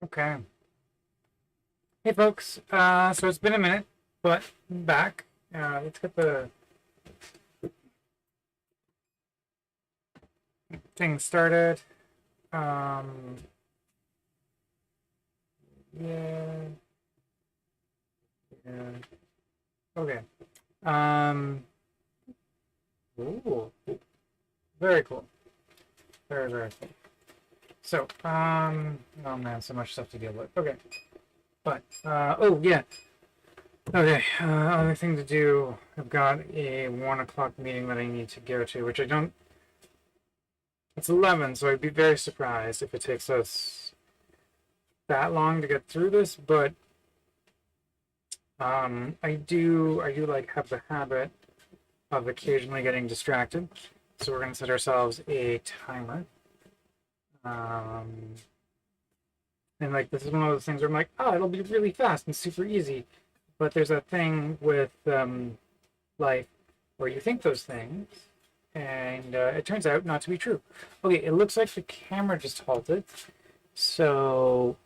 Okay. Hey folks, so it's been a minute, but I'm back. Let's get the thing started. Um, yeah, yeah. Okay. Um, ooh, very cool. Very, very cool. So, oh man, so much stuff to deal with. Okay, but, oh yeah. Okay, other thing to do. I've got a 1 o'clock meeting that I need to go to, which I don't. It's 11, so I'd be very surprised if it takes us that long to get through this, but I do like have the habit of occasionally getting distracted. So we're gonna set ourselves a timer. Um, and like this is one of those things where I'm like, oh, it'll be really fast and super easy. But there's that thing with life where you think those things, and it turns out not to be true. Okay, it looks like the camera just halted. So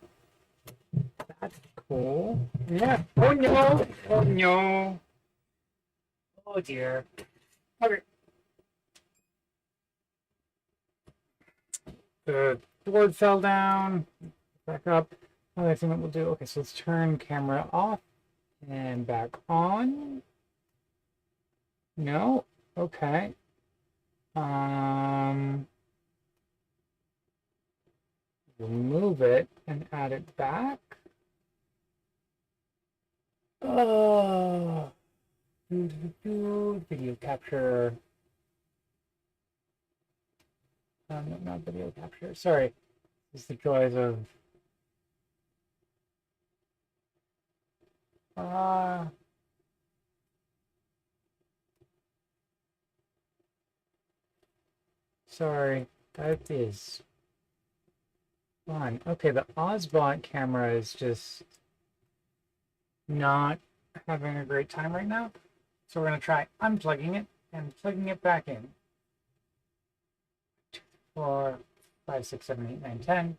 that's cool. Yeah. Oh no! Oh no! Oh dear. Okay. The board fell down. Back up. Another thing that we'll do. Okay, so let's turn camera off and back on. No. Okay. Um, remove it and add it back. Oh. Video capture. No, not video capture. Sorry. This is the joys of. Ah. Sorry. That is fun. Okay, the Ozbot camera is just not having a great time right now. So we're going to try unplugging it and plugging it back in. 2, 4, 5, 6, 7, 8, 9, 10.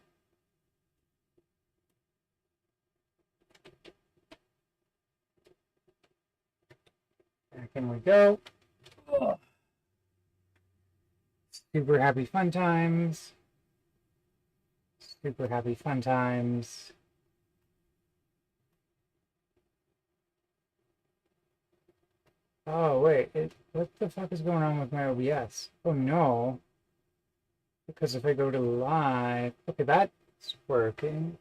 Back in we go. Oh, super happy fun times. Super happy fun times. Oh, wait. What the fuck is going on with my OBS? Oh, no. Because if I go to live... Okay, that's working.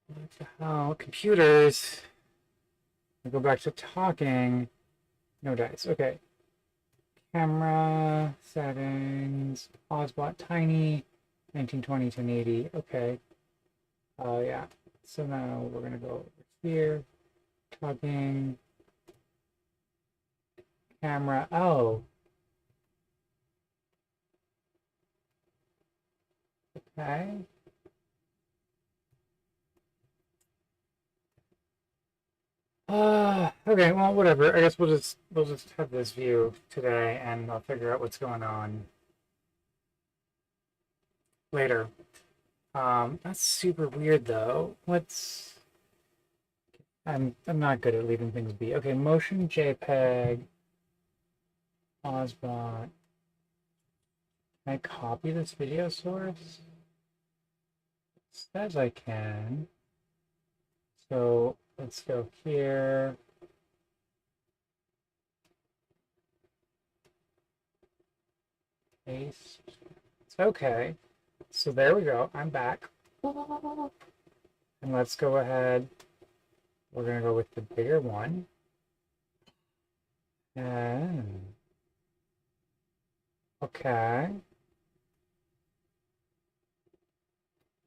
What the hell? Computers. I go back to talking. No dice. Okay. Camera settings. Ozbot tiny. 1920 1080. Okay. Oh, yeah. So now we're going to go over here. Talking. Camera. Oh. Okay. Okay, well, whatever. I guess we'll just have this view today, and I'll figure out what's going on later. That's super weird though. I'm not good at leaving things be. Okay, motion JPEG, Ozbot. Can I copy this video source? It says I can. So let's go here. Paste. It's okay. So there we go. I'm back. And let's go ahead. We're going to go with the bigger one. And okay.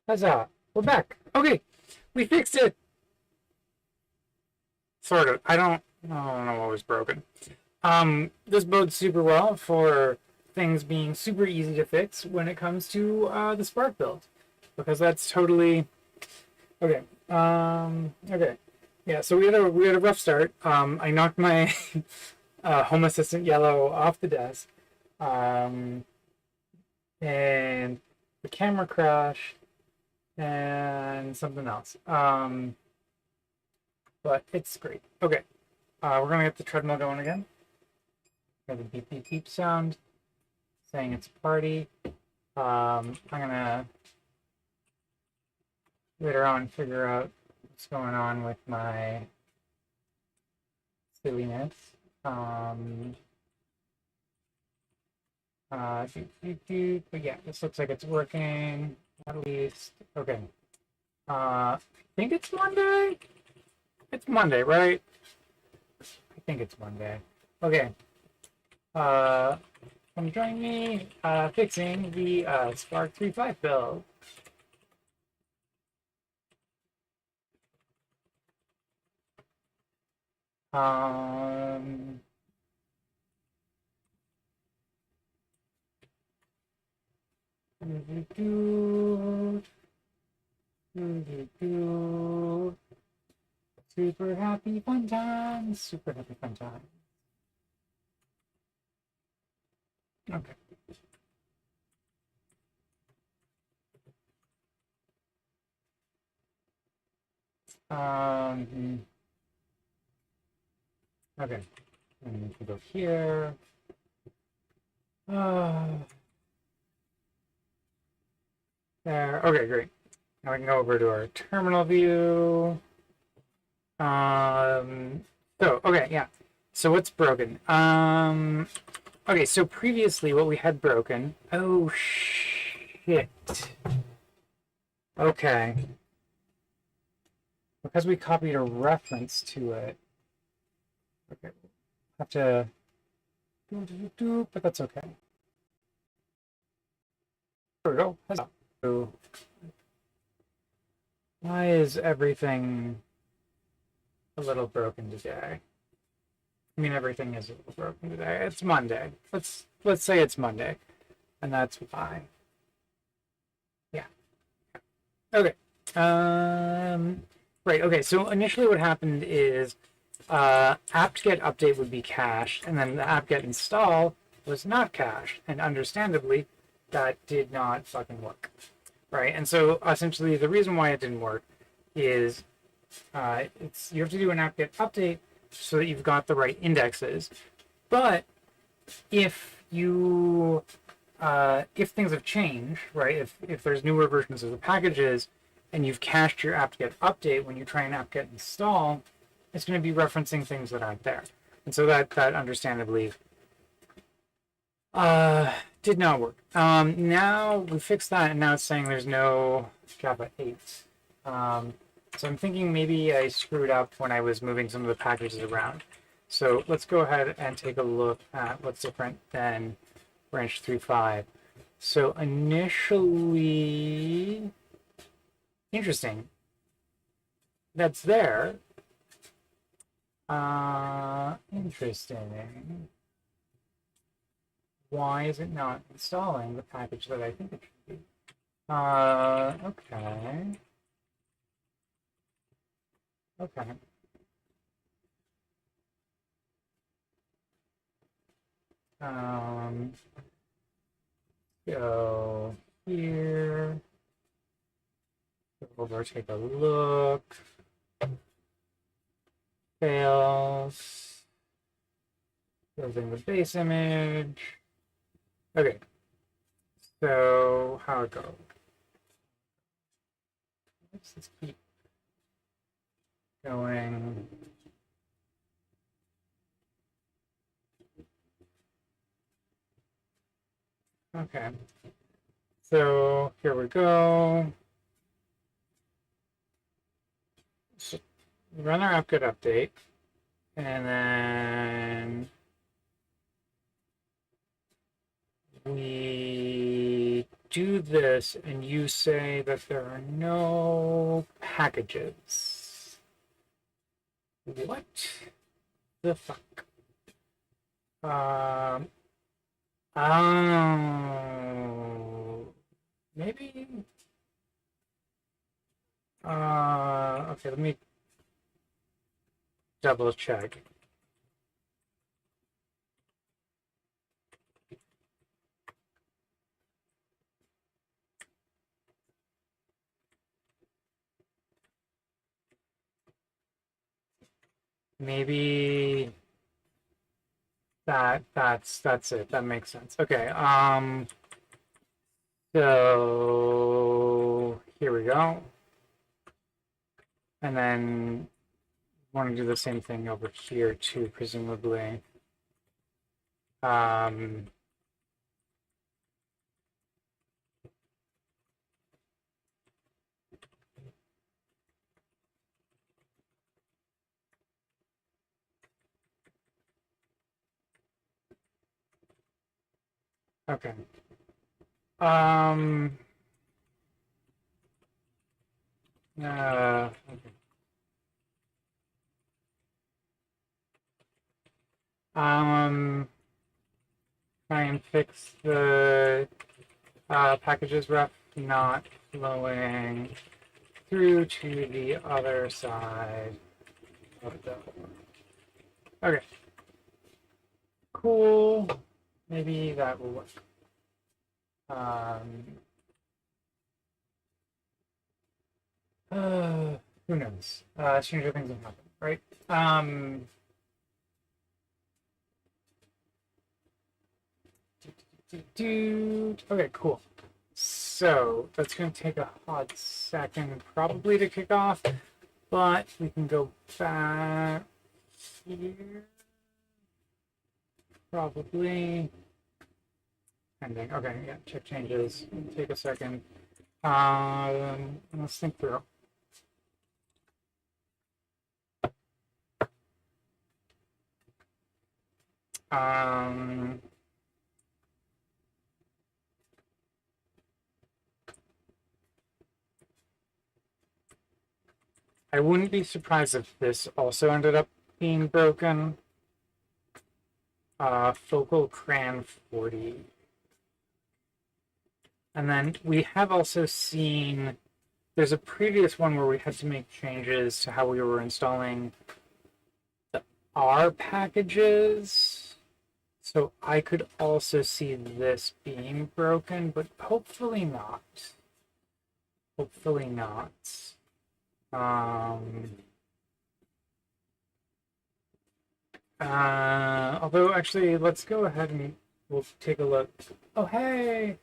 Huzzah. We're back. Okay. We fixed it. Sort of. I don't know what was broken. This bodes super well for things being super easy to fix when it comes to the Spark build, because that's totally okay. Okay, yeah. So we had a rough start. I knocked my Home Assistant Yellow off the desk. Um, and the camera crash and something else. But it's great. Okay, we're gonna get the treadmill going again. Got the beep beep beep sound saying it's a party. I'm gonna later on figure out what's going on with my silliness. But yeah, this looks like it's working at least. Okay. I think it's Monday. It's Monday, right? I think it's Monday. Okay. Come join me fixing the Spark 3.5 build. Um, Super happy fun times. Super happy fun times. Okay. Okay. I need to go here. There. Okay, great. Now we can go over to our terminal view. Okay, yeah. So what's broken? Okay, so previously what we had broken. Oh, shit. Okay. Because we copied a reference to it. Okay. Have to but that's okay. There we go. So, why is everything a little broken today? I mean, everything is a little broken today. It's Monday. Let's say it's Monday, and that's fine. Yeah. Okay. Right. Okay. So initially, what happened is apt-get update would be cached, and then the apt-get install was not cached, and understandably, that did not fucking work, right? And so essentially, the reason why it didn't work is you have to do an apt-get update so that you've got the right indexes, but if you if things have changed, right? If there's newer versions of the packages and you've cached your apt-get update when you try and apt-get install, it's going to be referencing things that aren't there. And so that understandably did not work. Now we fixed that, and now it's saying there's no Java 8. So I'm thinking maybe I screwed up when I was moving some of the packages around. So let's go ahead and take a look at what's different than branch 3.5. So initially, interesting. That's there. Interesting. Why is it not installing the package that I think it should be? Okay. Okay. Go here. Go over, take a look. Fails. Building the base image. Okay. So how it goes? Let's just keep going. Okay. So here we go. So run our apt-get update, and then we do this, and you say that there are no packages. What the fuck? Oh, maybe. Okay, let me double check. maybe that's it. That makes sense. Okay. So here we go. And then want to do the same thing over here too, presumably. Um, okay. Okay. Try and fix the packages ref not flowing through to the other side of the. Okay. Cool. Maybe that will work. Who knows? Stranger things have happened, right? Okay, cool. So that's going to take a hot second probably to kick off, but we can go back here. Probably. Pending. Okay, yeah, check changes. Take a second. Let's think through. I wouldn't be surprised if this also ended up being broken. Focal cran 40. And then we have also seen, there's a previous one where we had to make changes to how we were installing the R packages. So I could also see this being broken, but hopefully not. Hopefully not. Although actually, let's go ahead and we'll take a look. Oh, hey!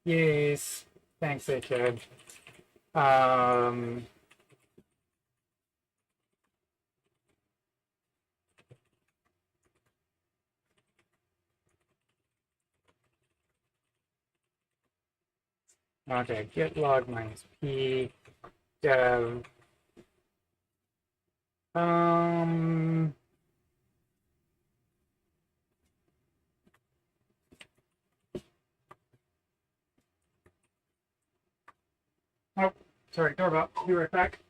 Yes. Thanks, kid. Okay, git log minus p dev. Oh, sorry, doorbell. Be right back.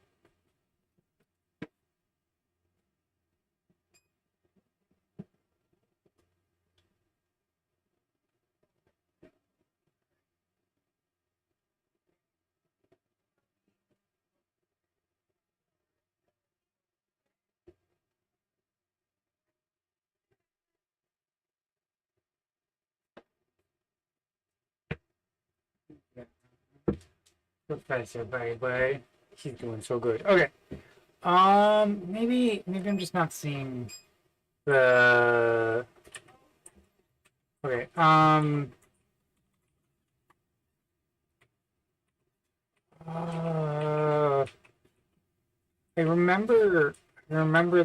Professor Bye. He's doing so good. Okay. Maybe I'm just not seeing the. Okay. I remember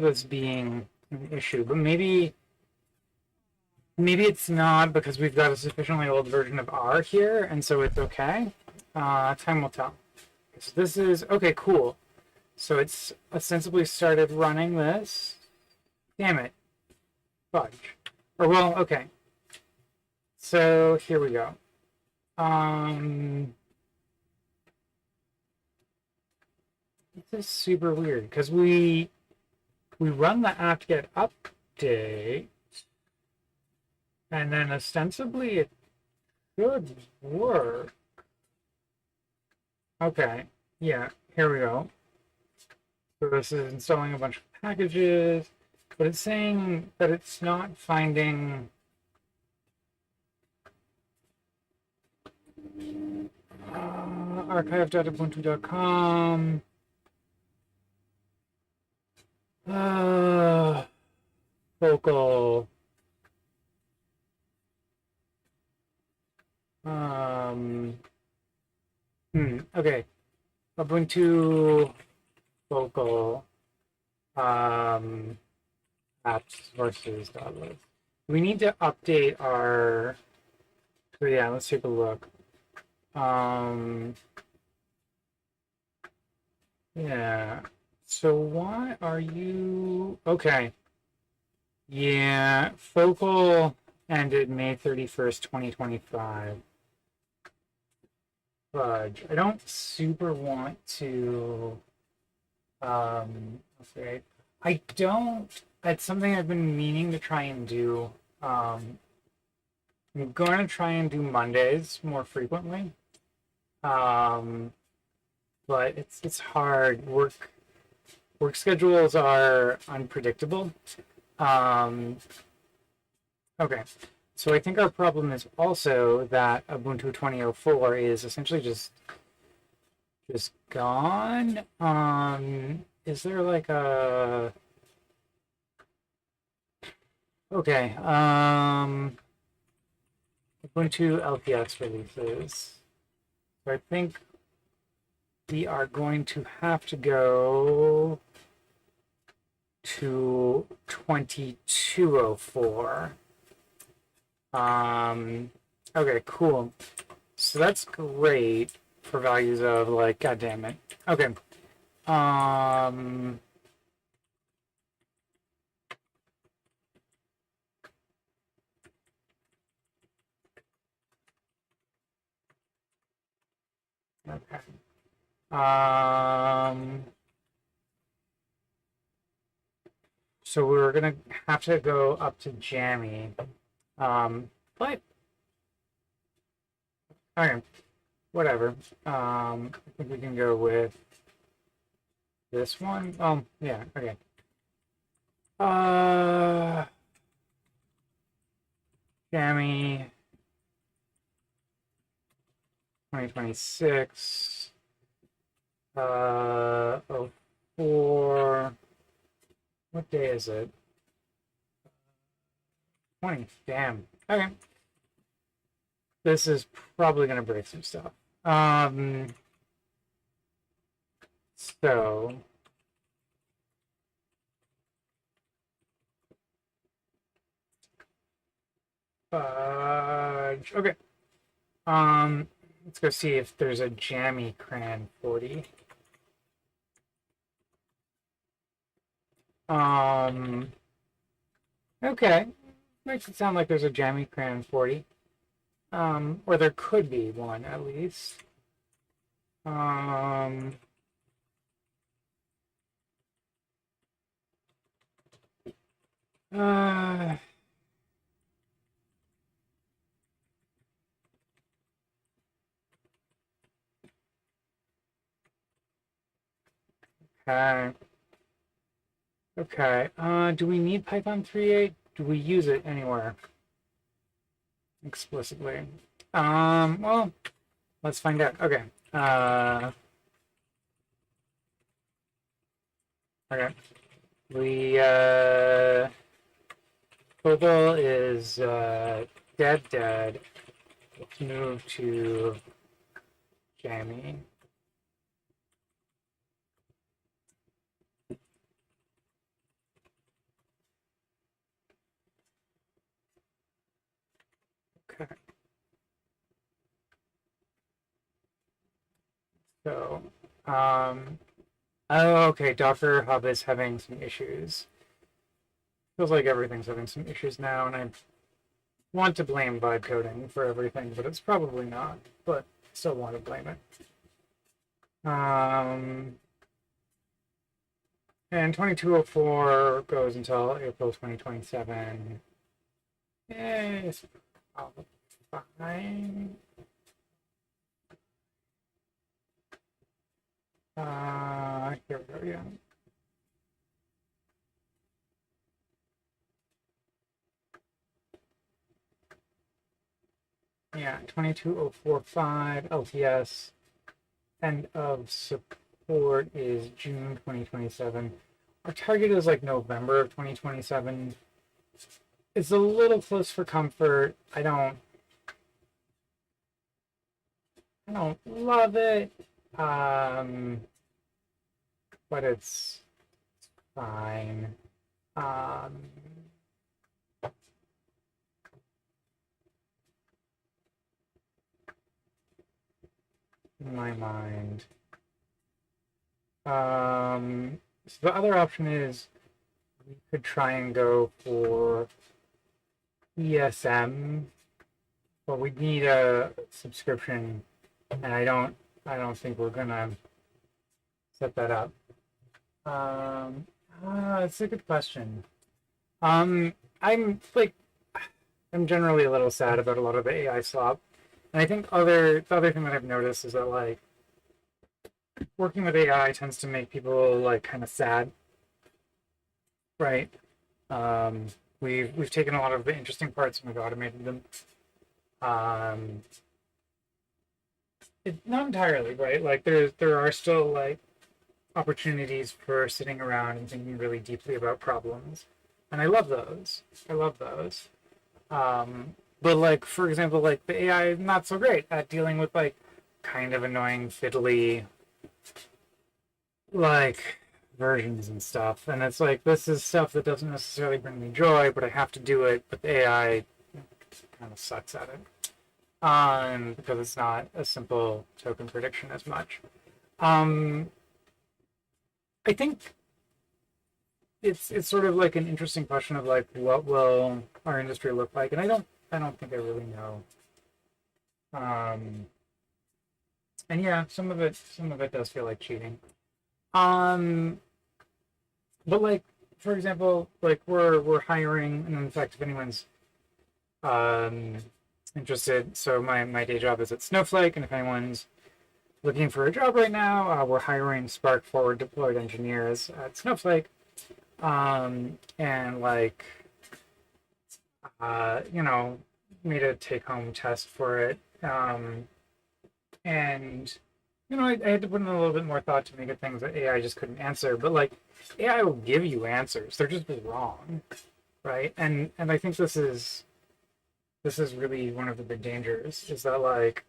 this being an issue, but maybe it's not because we've got a sufficiently old version of R here, and so it's okay. Time will tell. So this is okay. Cool. So it's ostensibly started running this. Damn it. Fudge. Or well, okay. So here we go. This is super weird because we run the apt-get update, and then ostensibly it should work. Okay, yeah, here we go. So this is installing a bunch of packages, but it's saying that it's not finding archive.ubuntu.com. focal okay. Ubuntu focal apps sources.list. We need to update our, so yeah, let's take a look. Yeah. So why are you okay? Yeah, focal ended May 31st, 2025. Fudge. I don't super want to okay. I don't, it's something I've been meaning to try and do. I'm going to try and do Mondays more frequently. Um, but it's hard. Work schedules are unpredictable. Um, okay. So I think our problem is also that Ubuntu 2004 is essentially just gone. Is there like a okay, Ubuntu LPS releases. So I think we are going to have to go to 2204. Okay, cool. So that's great for values of like, god damn it. Okay. Okay. So we're gonna have to go up to Jammy. But okay, whatever. I think we can go with this one. Yeah, okay. Jammy 2026. Oh, 04. What day is it? 20. Damn. Okay. This is probably gonna break some stuff. So okay. Let's go see if there's a Jammy Cran 40. Okay. Makes it sound like there's a Jammy Cran 40. Or there could be one at least. Uh, okay. Okay. Do we need Python 3.8? Do we use it anywhere explicitly? Well, let's find out. Okay. Okay. We, Football is, dead. Let's move to Jammy. Okay. So, oh, okay. Docker Hub is having some issues. Feels like everything's having some issues now, and I want to blame vibe coding for everything, but it's probably not. But still want to blame it. And 2204 goes until April 2027. It's probably fine. Here we go, yeah. Yeah, 22045 LTS. End of support is June 2027. Our target is like November of 2027. it's a little close for comfort. I don't love it. Um, but it's fine. Um, in my mind. So the other option is we could try and go for ESM, but we need a subscription, and I don't think we're gonna set that up. Um, it's a good question. Um, I'm like I'm generally a little sad about a lot of the AI slop, and I think the other thing that I've noticed is that like working with AI tends to make people like kind of sad, right? Um, we've taken a lot of the interesting parts and we've automated them. Um, not entirely, right? Like there are still like opportunities for sitting around and thinking really deeply about problems, and I love those. I love those. But like for example, like the AI is not so great at dealing with like kind of annoying fiddly like versions and stuff, and it's like this is stuff that doesn't necessarily bring me joy, but I have to do it. But the AI kind of sucks at it, because it's not a simple token prediction as much. Um, I think it's sort of like an interesting question of like what will our industry look like, and I don't think I really know. Um, and yeah, some of it does feel like cheating. Um, but like for example, like we're hiring, and in fact, if anyone's um interested, so my day job is at Snowflake, and if anyone's looking for a job right now, we're hiring Spark forward deployed engineers at Snowflake. And like you know, made a take home test for it. And I had to put in a little bit more thought to make it things that AI just couldn't answer. But like AI will give you answers; they're just wrong, right? And I think this is really one of the big dangers is that like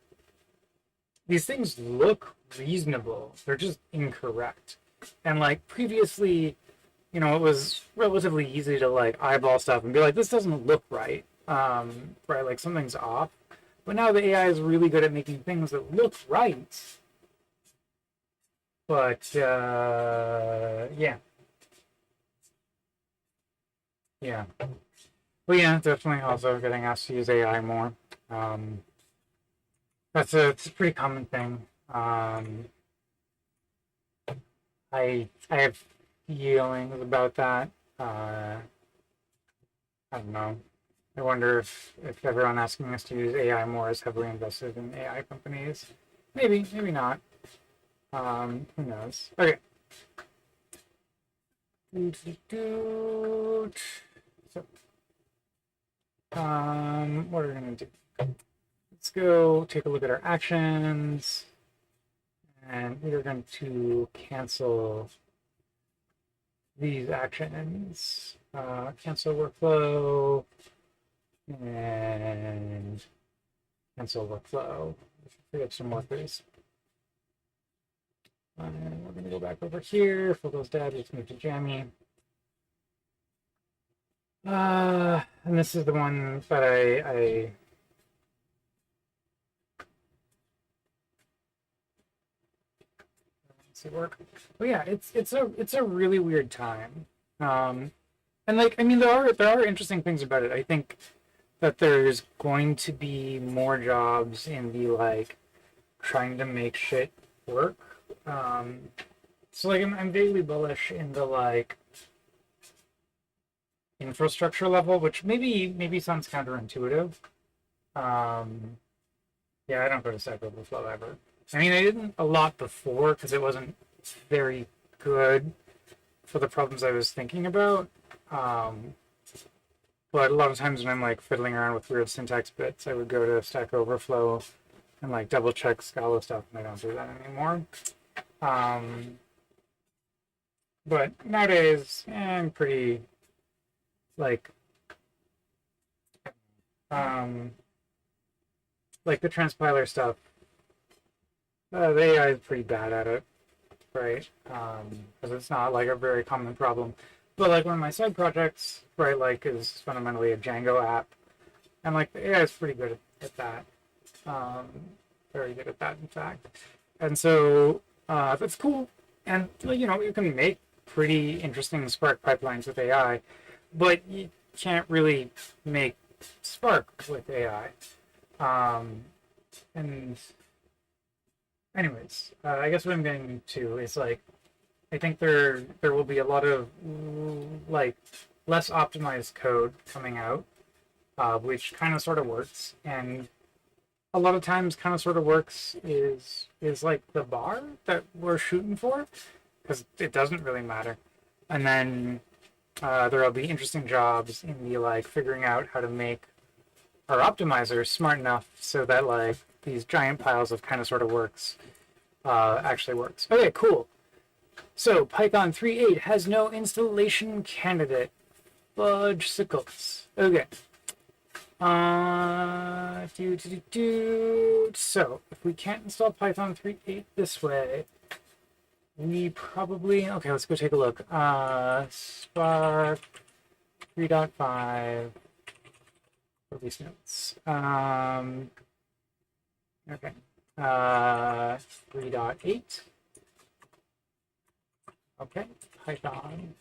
these things look reasonable, they're just incorrect. And like previously, it was relatively easy to like eyeball stuff and be like, this doesn't look right, right? Like something's off. But now the AI is really good at making things that look right. But yeah, yeah. Well, yeah, definitely also getting asked to use AI more. Um, it's a pretty common thing. I have feelings about that. Uh, I don't know. I wonder if everyone asking us to use AI more is heavily invested in AI companies. Maybe, maybe not. Who knows? Okay. So, what are we gonna do? Let's go take a look at our actions, and we are going to cancel these actions. Cancel workflow and cancel workflow. We have some workers. And we're going to go back over here. For those dabs, let's move to Jammy. And this is the one that I see work. But yeah, it's a really weird time. And like I mean there are interesting things about it. I think that there's going to be more jobs in the like trying to make shit work. Um, so like I'm vaguely bullish in the like infrastructure level, which maybe sounds counterintuitive. Um, yeah, I don't go to Stack Overflow ever. I mean, I didn't a lot before because it wasn't very good for the problems I was thinking about. Um, but a lot of times when I'm like fiddling around with weird syntax bits, I would go to Stack Overflow and like double check Scala stuff, and I don't do that anymore. Um, but nowadays, I'm pretty like Um, like the transpiler stuff, the AI is pretty bad at it, right? Because it's not like a very common problem. But like one of my side projects, right, like is fundamentally a Django app, and like the AI is pretty good at that. Um, Very good at that, in fact. And so that's cool. And you know, you can make pretty interesting Spark pipelines with AI, but you can't really make Spark with AI. Um, and anyways, I guess what I'm getting to is like I think there will be a lot of like less optimized code coming out, which kind of sort of works, and a lot of times kind of sort of works is like the bar that we're shooting for because it doesn't really matter, and then there'll be interesting jobs in the like figuring out how to make our optimizers smart enough so that like these giant piles of kind of sort of works actually works. Okay, cool. So Python 3.8 has no installation candidate. Fudge sickles. Okay. So if we can't install Python 3.8 this way, we probably okay. Let's go take a look. Spark 3.5 release notes. Okay. 3.8. Okay. Python.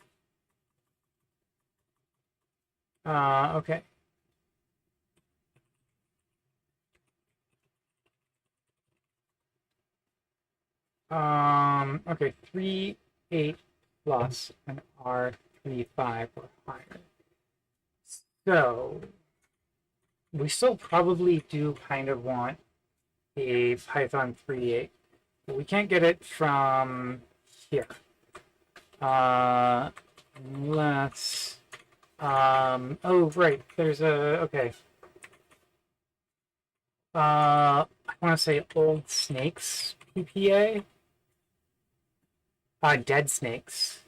Okay. Okay, 3.8 plus an R3.5 or higher. So we still probably do kind of want a Python 3.8, but we can't get it from here. Unless oh right, there's a okay. I want to say old snakes PPA. Dead snakes.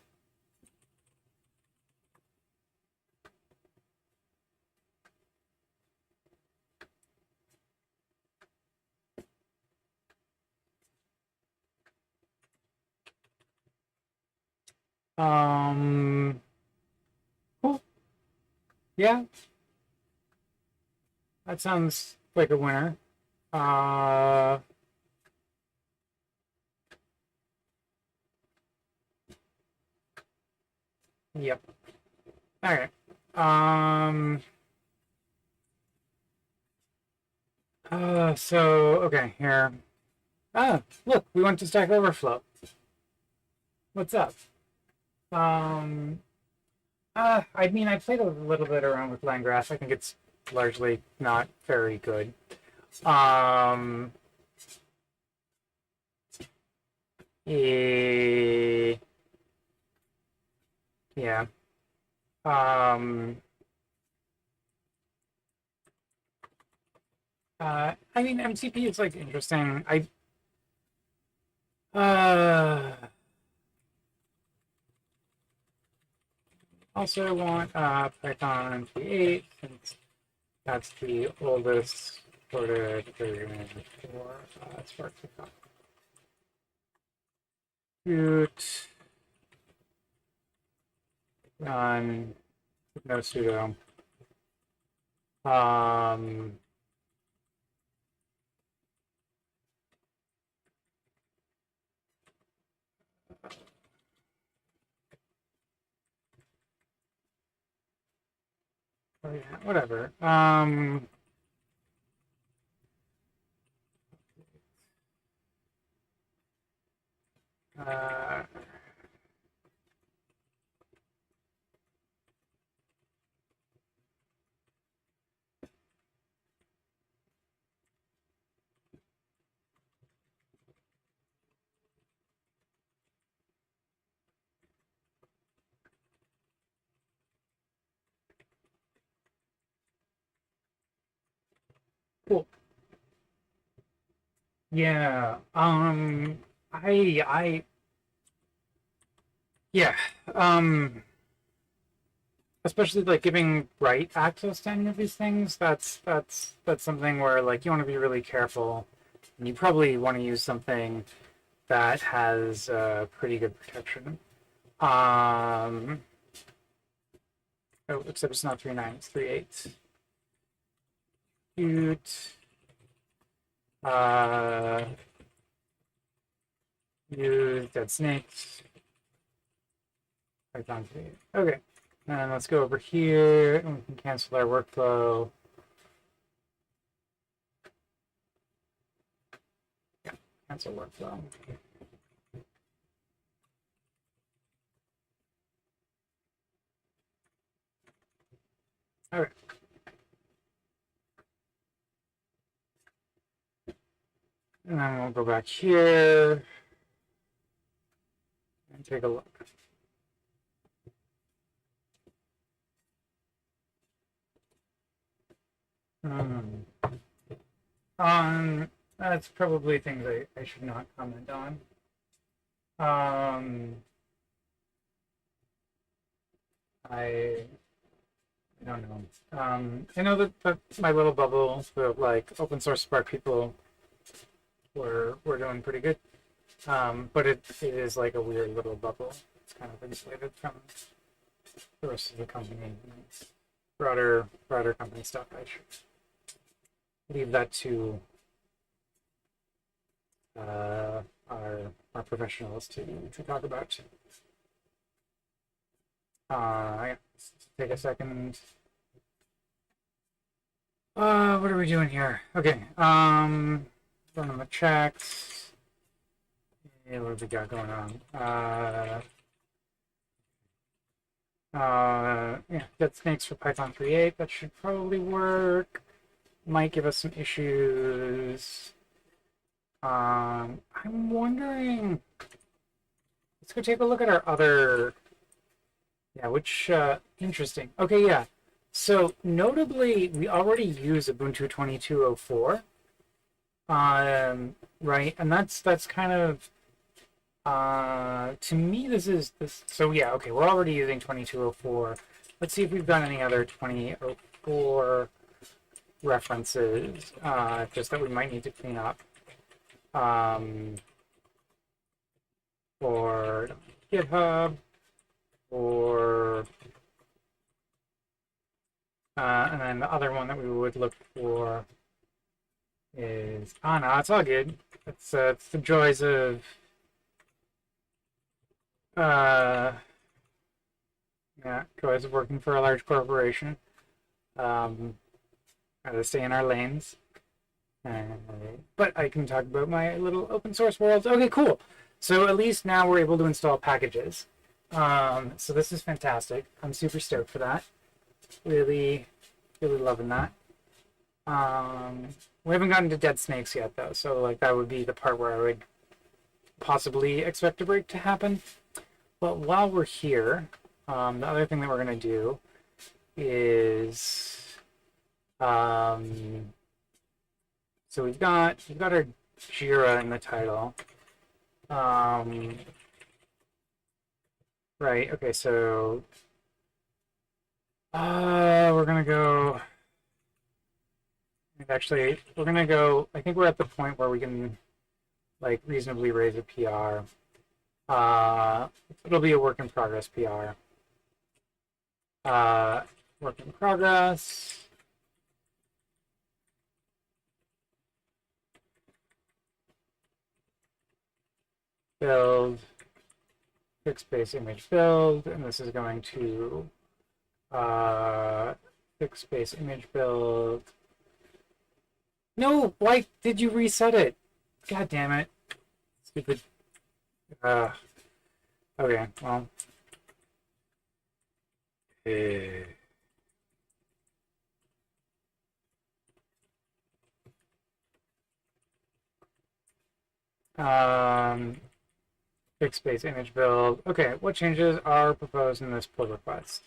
Cool. Yeah, that sounds like a winner. Uh, yep. All right. So okay, here. Ah, look, we went to Stack Overflow. What's up? Um, I mean, I played a little bit around with LangGraph. I think it's largely not very good. Um, eh, yeah. Um, I mean, MCP is like interesting. Uh, also want Python 3.8 since that's the oldest ported version for Spark 2.5. Root run no sudo. Um, oh yeah, whatever. Uh, cool. Yeah. I, yeah. Um, especially like giving write access to any of these things, that's something where like you want to be really careful. And you probably want to use something that has pretty good protection. Oh, except it's not 3.9, it's 3.8. Cute. Use dead snakes. Python 3. Okay. And let's go over here and we can cancel our workflow. Yeah, cancel workflow. All right. And then we'll go back here and take a look. That's probably things I should not comment on. I don't know. I know that my little bubble, the like open source Spark people, were doing pretty good. But it is like a weird little bubble. It's kind of insulated from the rest of the company. Broader company stuff. I should leave that to our professionals to talk about. Yeah, take a second. What are we doing here? Okay. Running the checks. Yeah, what have we got going on? Yeah, dead snakes for Python 3.8. That should probably work. Might give us some issues. I'm wondering. Let's go take a look at our other. Yeah, which interesting. Okay, yeah. So notably, we already use Ubuntu 22.04. Right, and that's kind of to me this is this. So yeah, okay, we're already using 22.04. Let's see if we've done any other 20.04 references, just that we might need to clean up. For GitHub, or and then the other one that we would look for is no, it's all good. It's the joys of yeah, joys of working for a large corporation. Gotta stay in our lanes. But I can talk about my little open source world. Okay, cool. So at least now we're able to install packages. So this is fantastic. I'm super stoked for that. Really, really loving that. We haven't gotten to dead snakes yet though, so like that would be the part where I would possibly expect a break to happen. But while we're here, the other thing that we're gonna do is so we've got our Jira in the title. Right, okay, so we're gonna go. Actually, we're gonna go. I think we're at the point where we can like reasonably raise a PR. It'll be a work in progress PR. Work in progress. Build fixed base image build, and this is going to fixed base image build. No, why did you reset it? God damn it. Stupid. Okay, well. Fixed base image build. Okay, what changes are proposed in this pull request?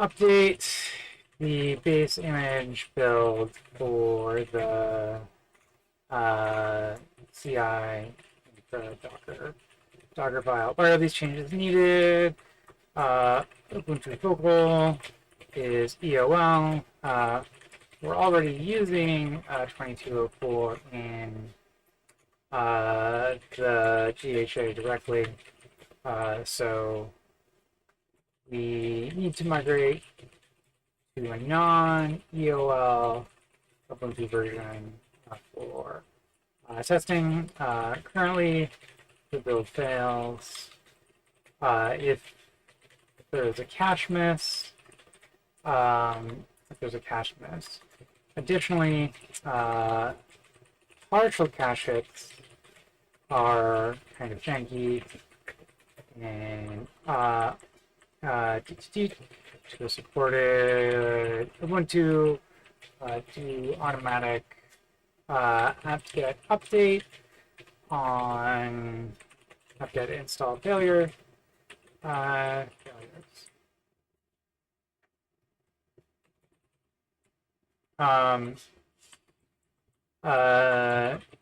Update the base image build for the CI for Docker. Docker file. Why are these changes needed? Ubuntu Focal is EOL. We're already using 2204 in the GHA directly, so we need to migrate to a non-EOL Ubuntu version for testing. Currently, the build fails. If there's a cache miss, Additionally, partial cache hits are kind of janky, and to support it, Ubuntu do automatic apt-get update on apt-get install failure.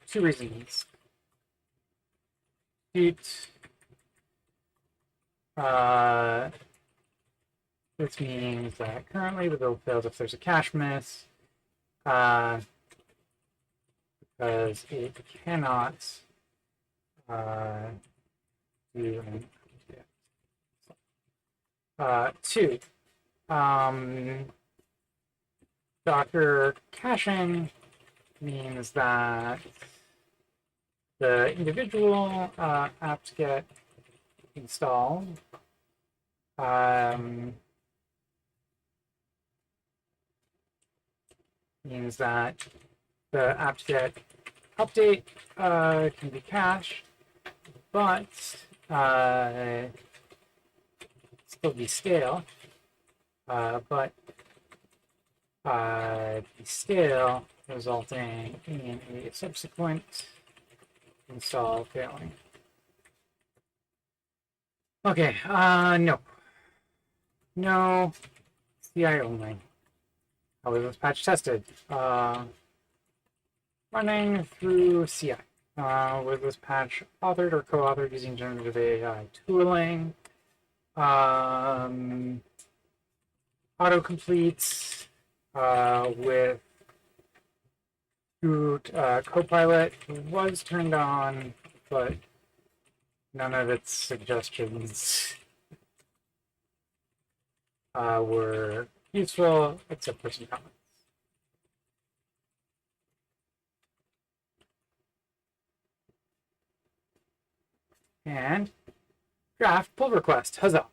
Two reasons. This means that currently the build fails if there's a cache miss, because it cannot do an two. Docker caching means that the individual apt-get install means that the apt-get update can be cached, but still be stale. But the stale resulting in a subsequent install failing. Okay, no, CI only. How was this patch tested? Running through CI. Was this patch authored or co-authored using generative AI tooling? Autocompletes with Copilot was turned on, but none of its suggestions were useful except for some comments. And draft pull request, huzzah!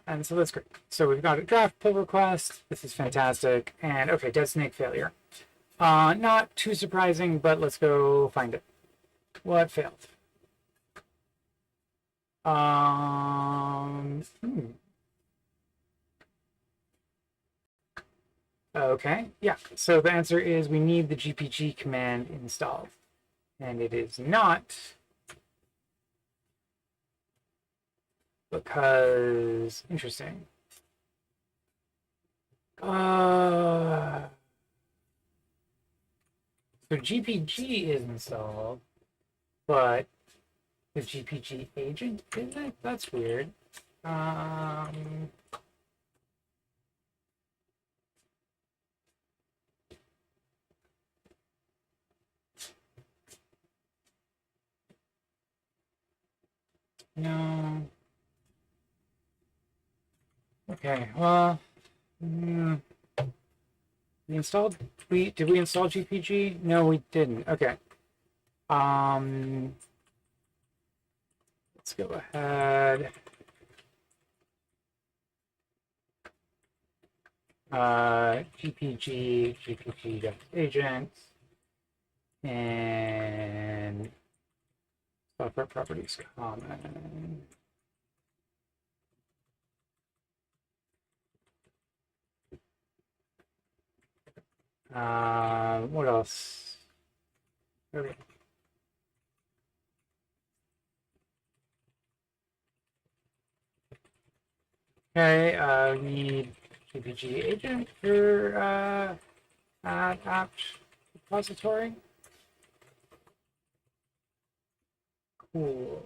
And so that's great. So we've got a draft pull request. This is fantastic. And okay, dead snake failure. Not too surprising, but let's go find it. What failed? Okay, yeah. So the answer is we need the GPG command installed. And it is not because, interesting. So GPG is installed, but the GPG agent isn't? That's weird. No. Okay, well, we installed, did we install GPG? No, we didn't. Okay. Let's go ahead. GPG agent, and software properties common. What else? Okay. Okay, we need GPG agent for apt repository. Cool.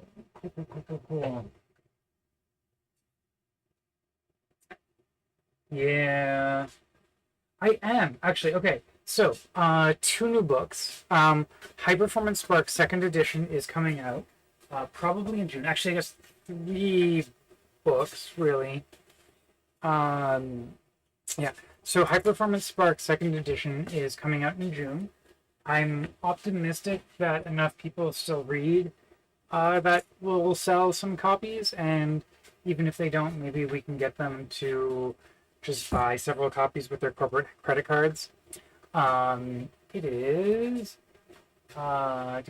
Cool. Yeah, I am actually. Okay, so two new books. High Performance Spark Second Edition is coming out probably in June. Actually, I guess three books really. Um, yeah. So High Performance Spark Second Edition is coming out in June. I'm optimistic that enough people still read that will sell some copies, and even if they don't, maybe we can get them to just buy several copies with their corporate credit cards. It is my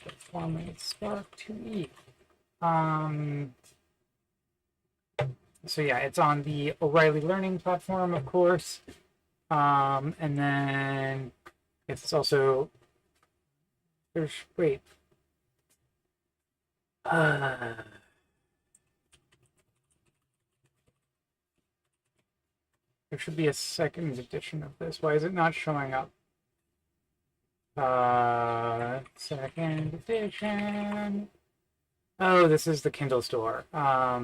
Performance Spark 2E. So yeah, it's on the O'Reilly Learning platform, of course. And then it's also there's wait. There should be a second edition of this. Why is it not showing up? Second edition. Oh, this is the Kindle store. All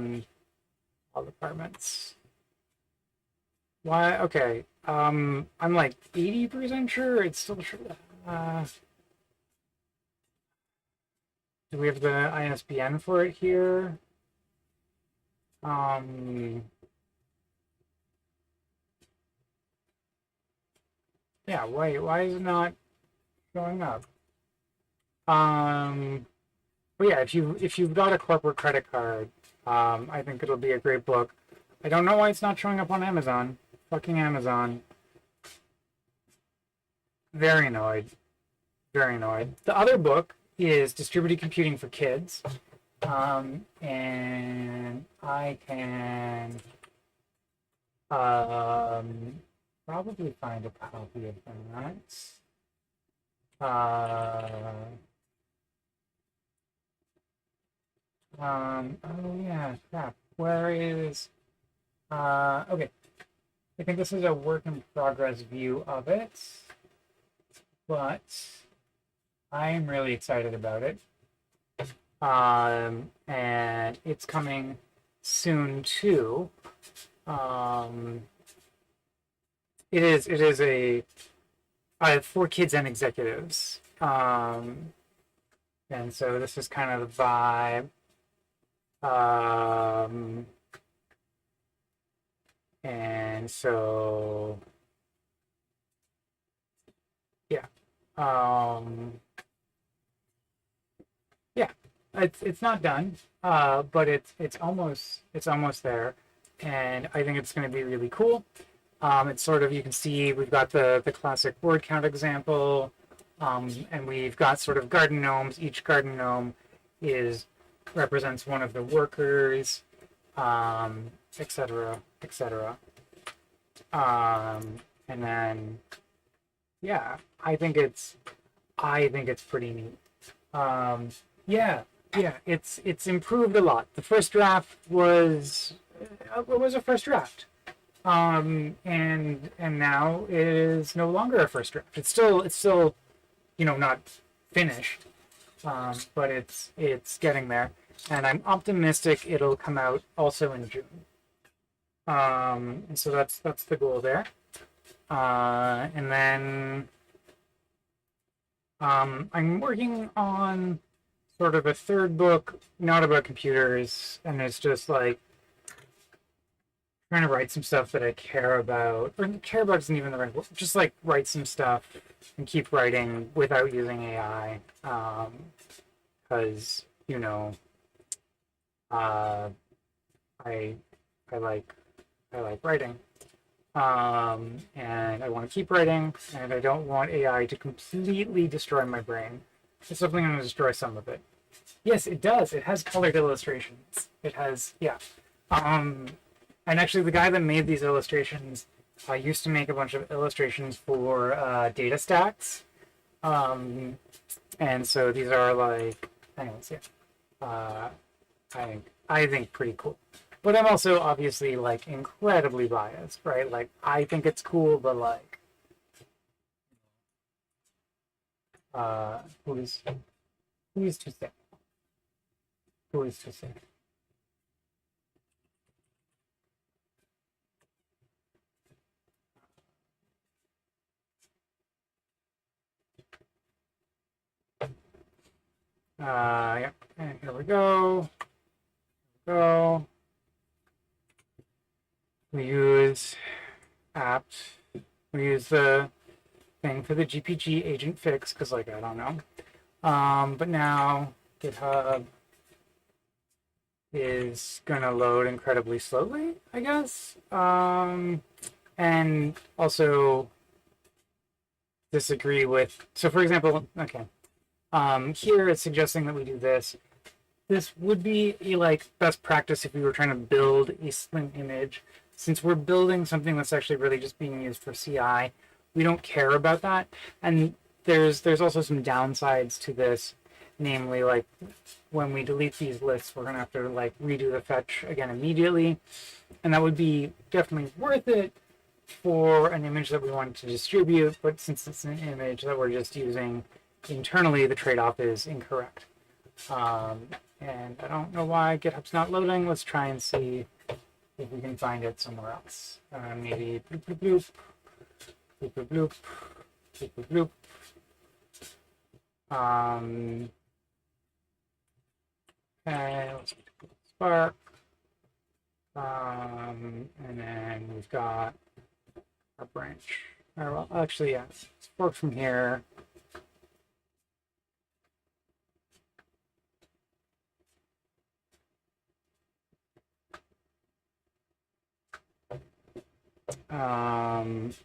departments. Why? Okay. I'm like 80% sure it's still do we have the ISBN for it here? Yeah, why is it not showing up? But yeah, if you've got a corporate credit card, I think it'll be a great book. I don't know why it's not showing up on Amazon. Fucking Amazon. Very annoyed. Very annoyed. The other book is Distributed Computing for Kids. And I can probably find a copy of that. Oh yeah, crap. Where is okay. I think this is a work in progress view of it, but I'm really excited about it. And it's coming soon too. It is a for kids and executives. And so this is kind of the vibe. And so yeah. Yeah, it's not done, but it's almost there, and I think it's going to be really cool. It's sort of, you can see we've got the classic word count example, and we've got sort of garden gnomes. Each garden gnome is represents one of the workers, etc., etc. And then yeah, I think it's pretty neat. Yeah, yeah, it's improved a lot. The first draft was a first draft, and now it is no longer a first draft. It's still not finished, but it's getting there, and I'm optimistic it'll come out also in June. And so that's the goal there. And then I'm working on sort of a third book, not about computers, and it's just like trying to write some stuff that I care about. Or care about isn't even the right word. Just like write some stuff and keep writing without using AI. Because I like writing. And I want to keep writing, and I don't want AI to completely destroy my brain. It's definitely going to destroy some of it. Yes, it does. It has colored illustrations. It has, yeah. And actually, the guy that made these illustrations used to make a bunch of illustrations for data stacks. And so these are like, anyways, yeah. I think pretty cool. But I'm also obviously like incredibly biased, right? Like I think it's cool, but like Who is to say? Who is to say? Yeah, and here we go. Go. We use apt. We use the thing for the GPG agent fix because, like, I don't know. But now GitHub is gonna load incredibly slowly, I guess. And also disagree with. So, for example, okay. Here it's suggesting that we do this. This would be a like best practice if we were trying to build a slim image. Since we're building something that's actually really just being used for CI, we don't care about that. And there's also some downsides to this, namely like when we delete these lists, we're gonna have to like redo the fetch again immediately, and that would be definitely worth it for an image that we want to distribute. But since it's an image that we're just using internally, the trade-off is incorrect. And I don't know why GitHub's not loading. Let's try and see if we can find it somewhere else. Maybe bloop, bloop, bloop, bloop, bloop, bloop, bloop, bloop, bloop. Okay, let's Spark. And then we've got our branch. Or, well, actually, yeah, let's work from here.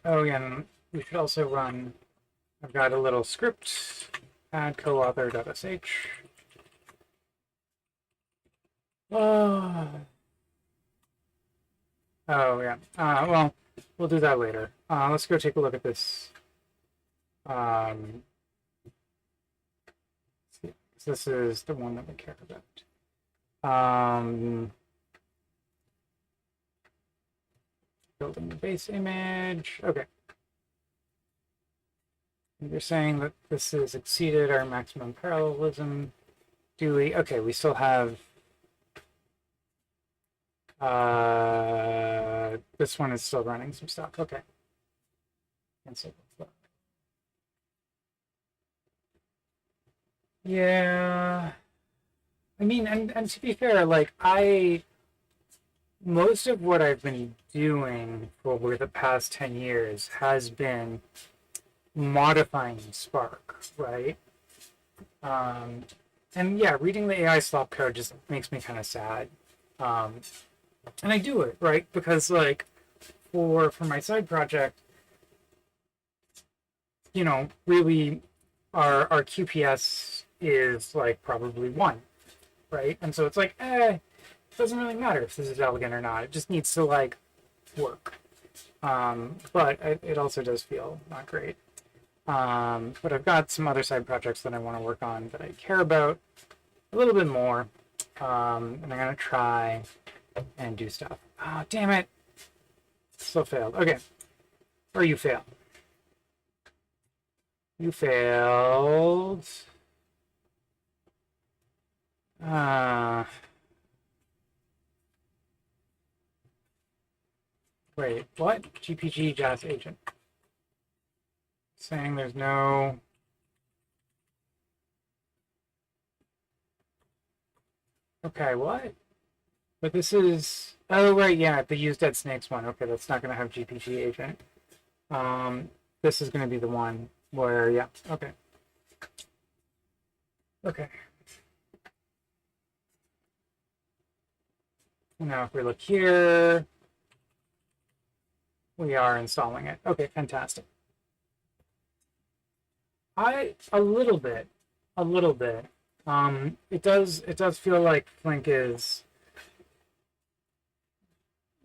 Oh yeah, we should also run, I've got a little script, add co-author.sh. Oh yeah, well, we'll do that later. Let's go take a look at this. This is the one that we care about. Building the base image. Okay. You're saying that this has exceeded our maximum parallelism. Do we? Okay, we still have. This one is still running some stuff. Okay. Cancel. Yeah. I mean, and to be fair, like most of what I've been doing for the past 10 years has been modifying Spark, right? And yeah, reading the AI slop code just makes me kind of sad. And I do it, right? Because like for my side project, you know, really our QPS is like probably 1, right? And so it's like, it doesn't really matter if this is elegant or not. It just needs to like work. But it also does feel not great. But I've got some other side projects that I want to work on that I care about a little bit more. And I'm going to try and do stuff. Oh, damn it. Still failed. Okay. Or you failed. You failed. Wait, what? GPG JAS agent. Saying there's no... Okay, what? But this is... Oh, right, yeah, the use dead snakes one. Okay, that's not going to have GPG agent. This is going to be the one where, yeah, okay. Okay. Now if we look here, we are installing it. Okay, fantastic. A little bit. It does feel like Flink is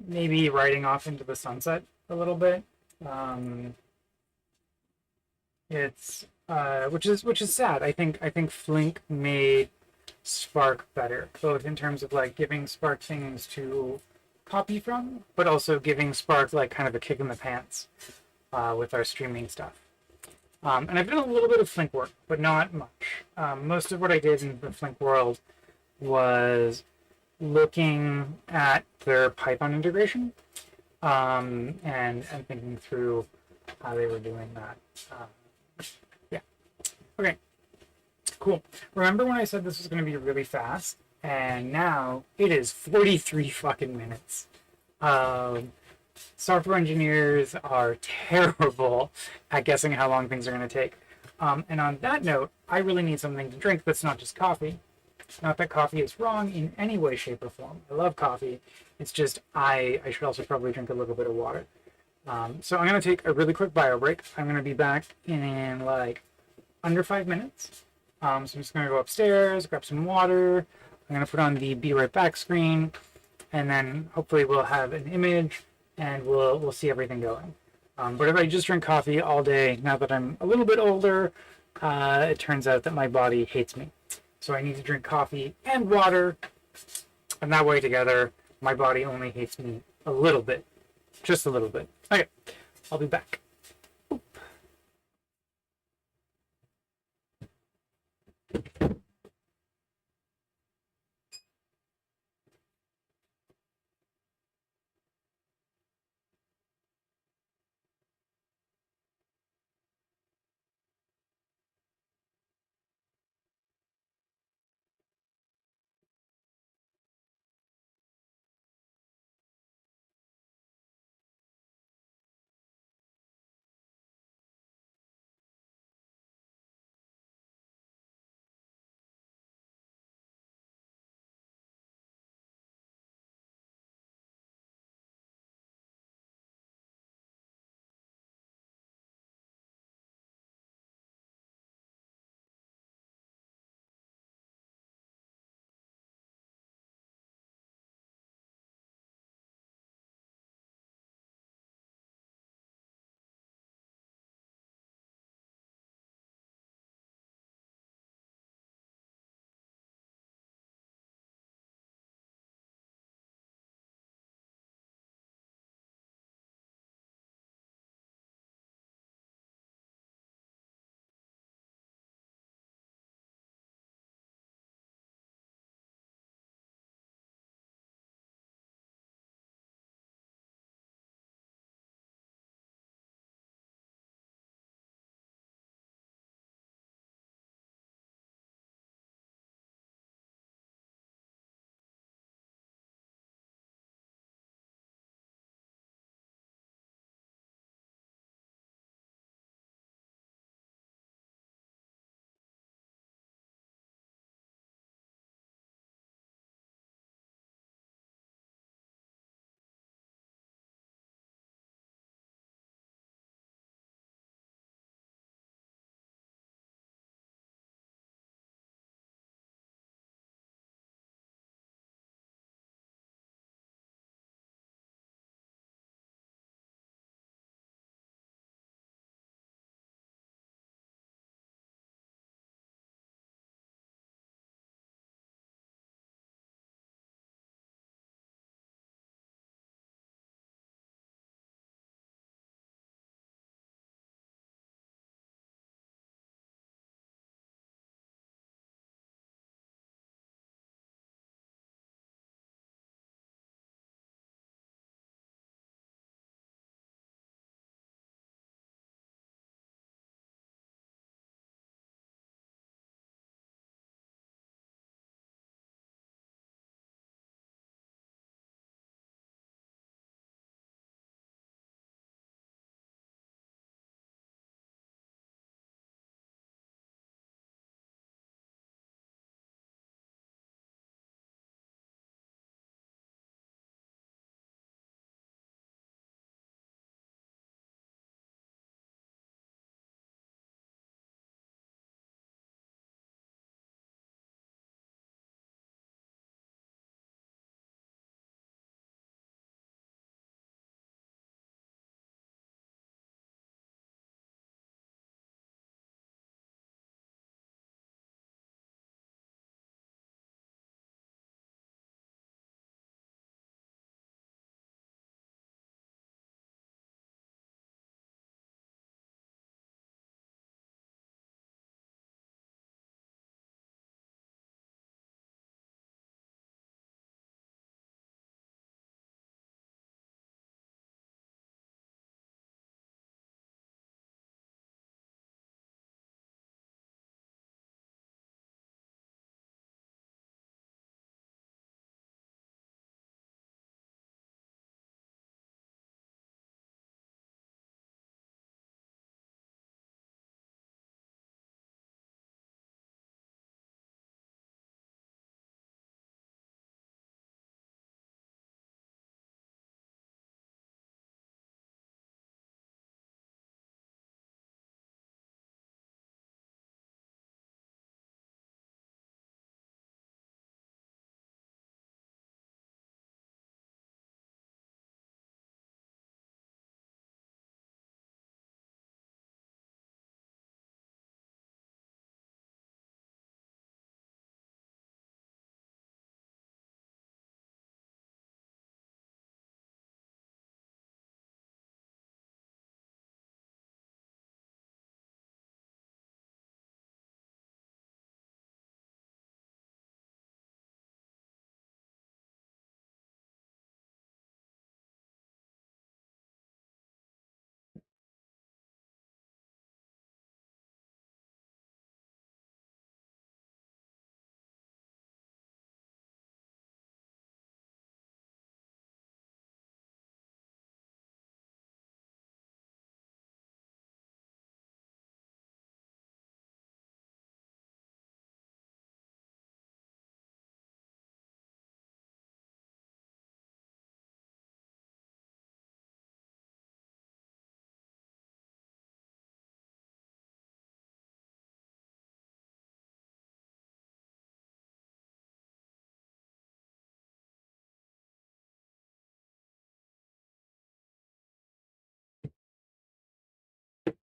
maybe riding off into the sunset a little bit. It's which is sad. I think Flink made Spark better, both in terms of like giving Spark things to copy from, but also giving Spark like kind of a kick in the pants with our streaming stuff. And I've done a little bit of Flink work, but not much. Most of what I did in the Flink world was looking at their Python integration and thinking through how they were doing that. Yeah. Okay. Cool. Remember when I said this was going to be really fast? And now it is 43 fucking minutes. Um, Software engineers are terrible at guessing how long things are going to take. And on that note, I really need something to drink that's not just coffee. Not that coffee is wrong in any way, shape, or form. I love coffee. It's just I should also probably drink a little bit of water. So I'm going to take a really quick bio break. I'm going to be back in like under 5 minutes. So I'm just going to go upstairs, grab some water. I'm going to put on the Be Right Back screen, and then hopefully we'll have an image and we'll see everything going. But if I just drink coffee all day, now that I'm a little bit older, it turns out that my body hates me. So I need to drink coffee and water, and that way together, my body only hates me a little bit. Just a little bit. Okay, I'll be back.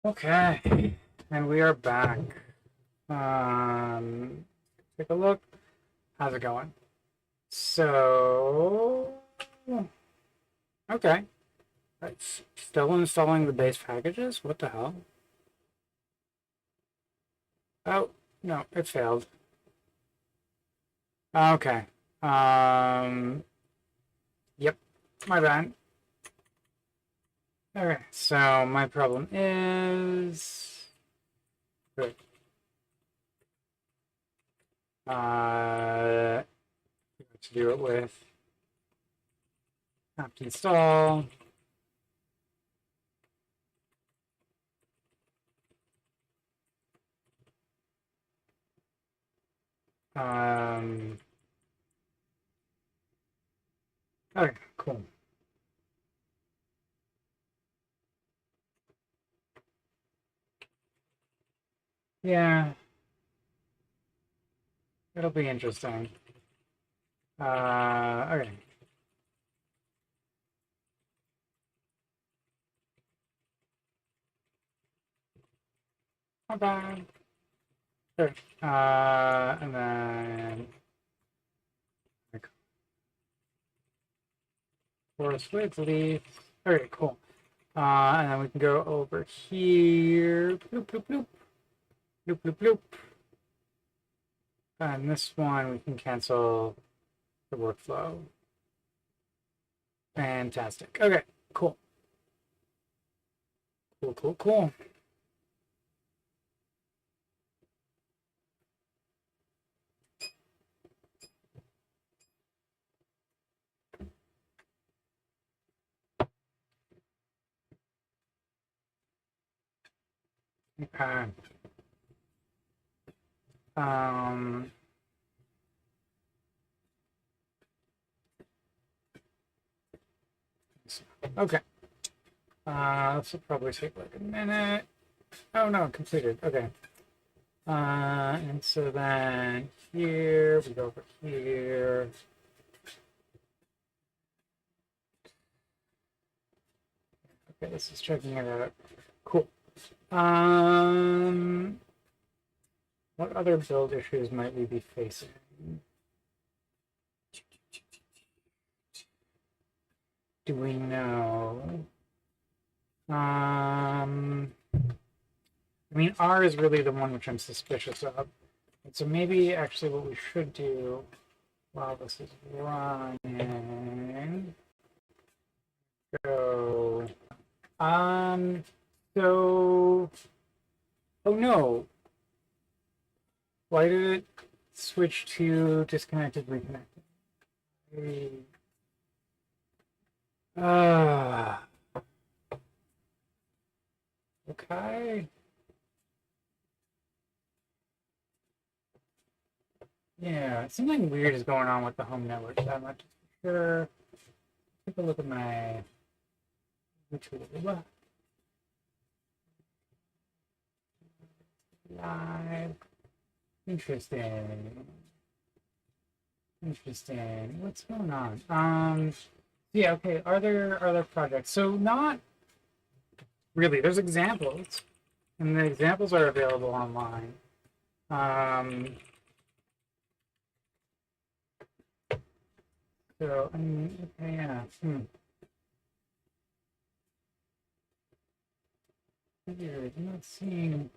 Okay, and we are back. Take a look. How's it going? So, okay. It's still installing the base packages? What the hell? Oh, no, it failed. Okay. Yep, my bad. Okay, so my problem is... Good. To do it with apt install. Okay, cool. Yeah, it'll be interesting. Okay. Not bad. Sure. And then like forest with leaf. Okay, cool. And then we can go over here. Bloop, bloop, bloop. Bloop, bloop, bloop. And this one we can cancel the workflow. Fantastic. Okay, cool. Cool, cool, cool. Okay. Um, okay. This will probably take like a minute. Oh no, completed. Okay. And so then here, we go over here. Okay, this is checking it out. Cool. What other build issues might we be facing? Do we know? I mean, R is really the one which I'm suspicious of. And so maybe actually what we should do while this is running, go. So, oh no. Why did it switch to disconnected, reconnected? Ah, okay. Yeah, something weird is going on with the home network. That much for sure. Take a look at my YouTube. Live. Interesting. Interesting. What's going on? Yeah, okay. Are there other projects? So not really. There's examples, and the examples are available online. So I mean, okay, yeah. Weird. I'm not seeing.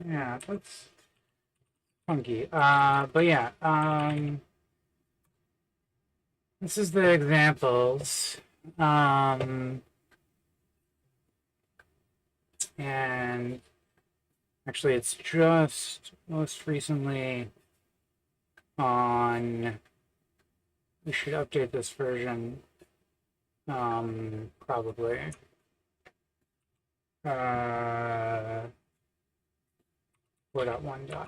Yeah, that's funky. But yeah. This is the examples. And actually, it's just most recently on. We should update this version. Probably. 4.1.0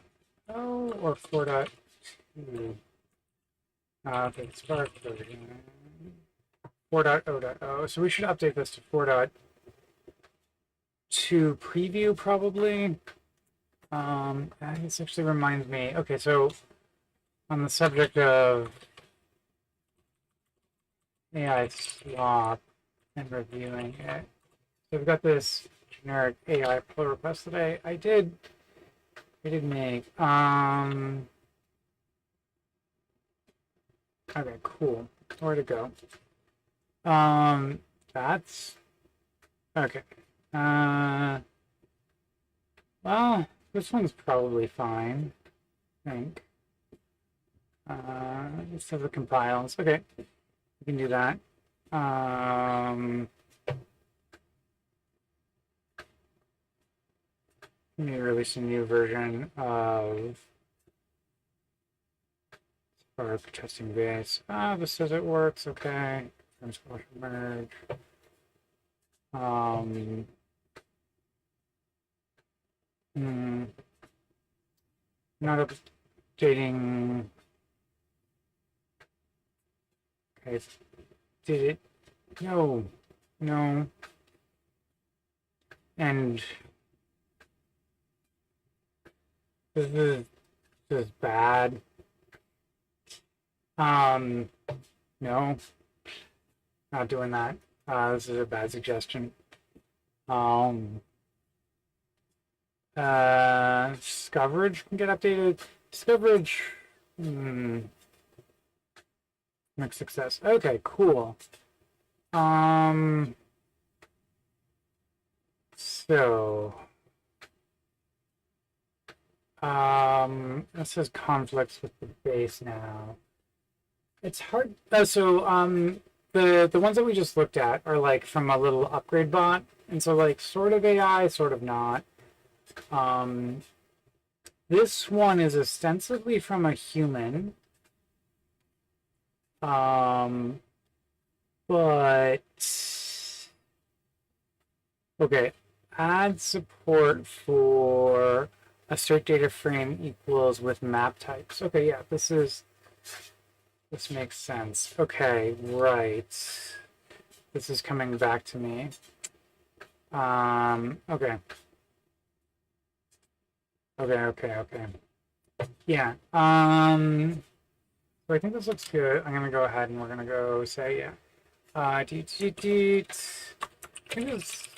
or 4.2. Okay, Spark version 4.0.0. So we should update this to 4.2 preview probably. This actually reminds me. Okay, so on the subject of AI slop and reviewing it. So I've got this generic AI pull request that I did make. Okay, cool. Where to go? That's okay. Well, this one's probably fine, I think. Let's have the compiles. Okay, we can do that. Let me release a new version of Spark testing base. This says it works. Okay. Merge. Not updating. Okay. Did it? No. No. And this is bad. No, not doing that. This is a bad suggestion. Discoverage can get updated. Discoverage, mixed success. Okay, cool. So, this says conflicts with the base now. It's hard. The ones that we just looked at are like from a little upgrade bot, and so like sort of AI, sort of not. This one is ostensibly from a human. But okay, add support for assert data frame equals with map types. Okay, yeah, this makes sense. Okay, right. This is coming back to me. Okay. Okay. Yeah. So I think this looks good. I'm gonna go ahead and we're gonna go say yeah. I think it's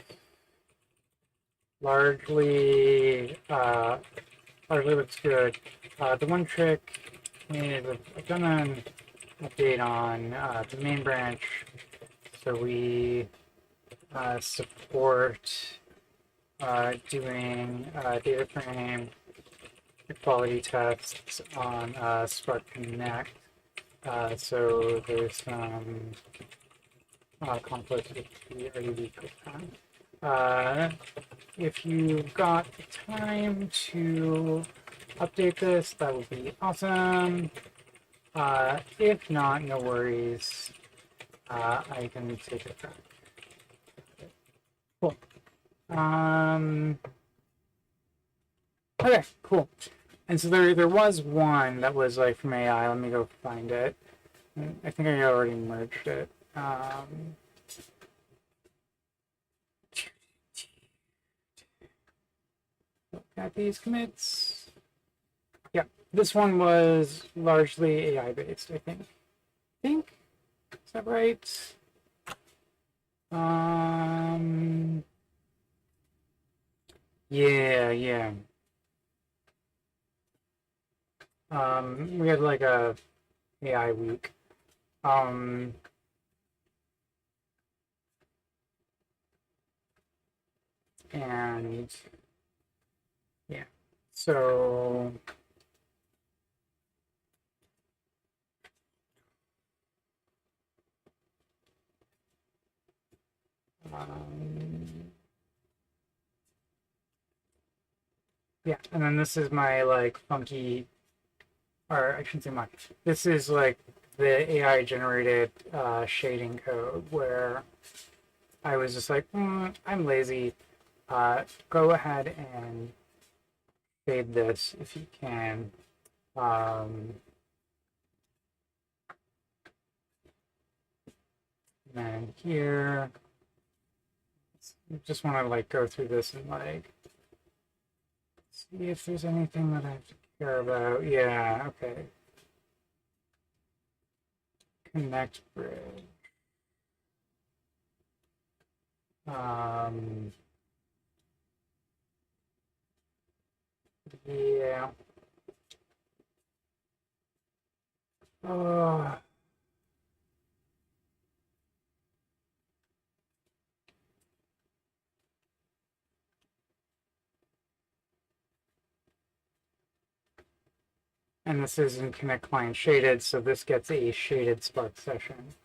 largely looks good. The one trick is I've done an update on the main branch, so we support doing data frame quality tests on Spark Connect. So there's some conflict with the RDB code. If you've got the time to update this, that would be awesome. If not, no worries. I can take it back. Cool. Okay, cool. And so there was one that was like from AI. Let me go find it. I think I already merged it. Got these commits. Yeah, this one was largely AI based, I think. Is that right? Yeah. We had like a AI week. And yeah, so yeah, and then this is my like funky, or I shouldn't say my, this is like the AI generated shading code where I was just like, I'm lazy. Go ahead and shade this if you can. And here, just want to like go through this and like see if there's anything that I have to care about. Yeah, okay. Connect bridge. Yeah. Oh. And this is in Connect Client shaded, so this gets a shaded Spark session.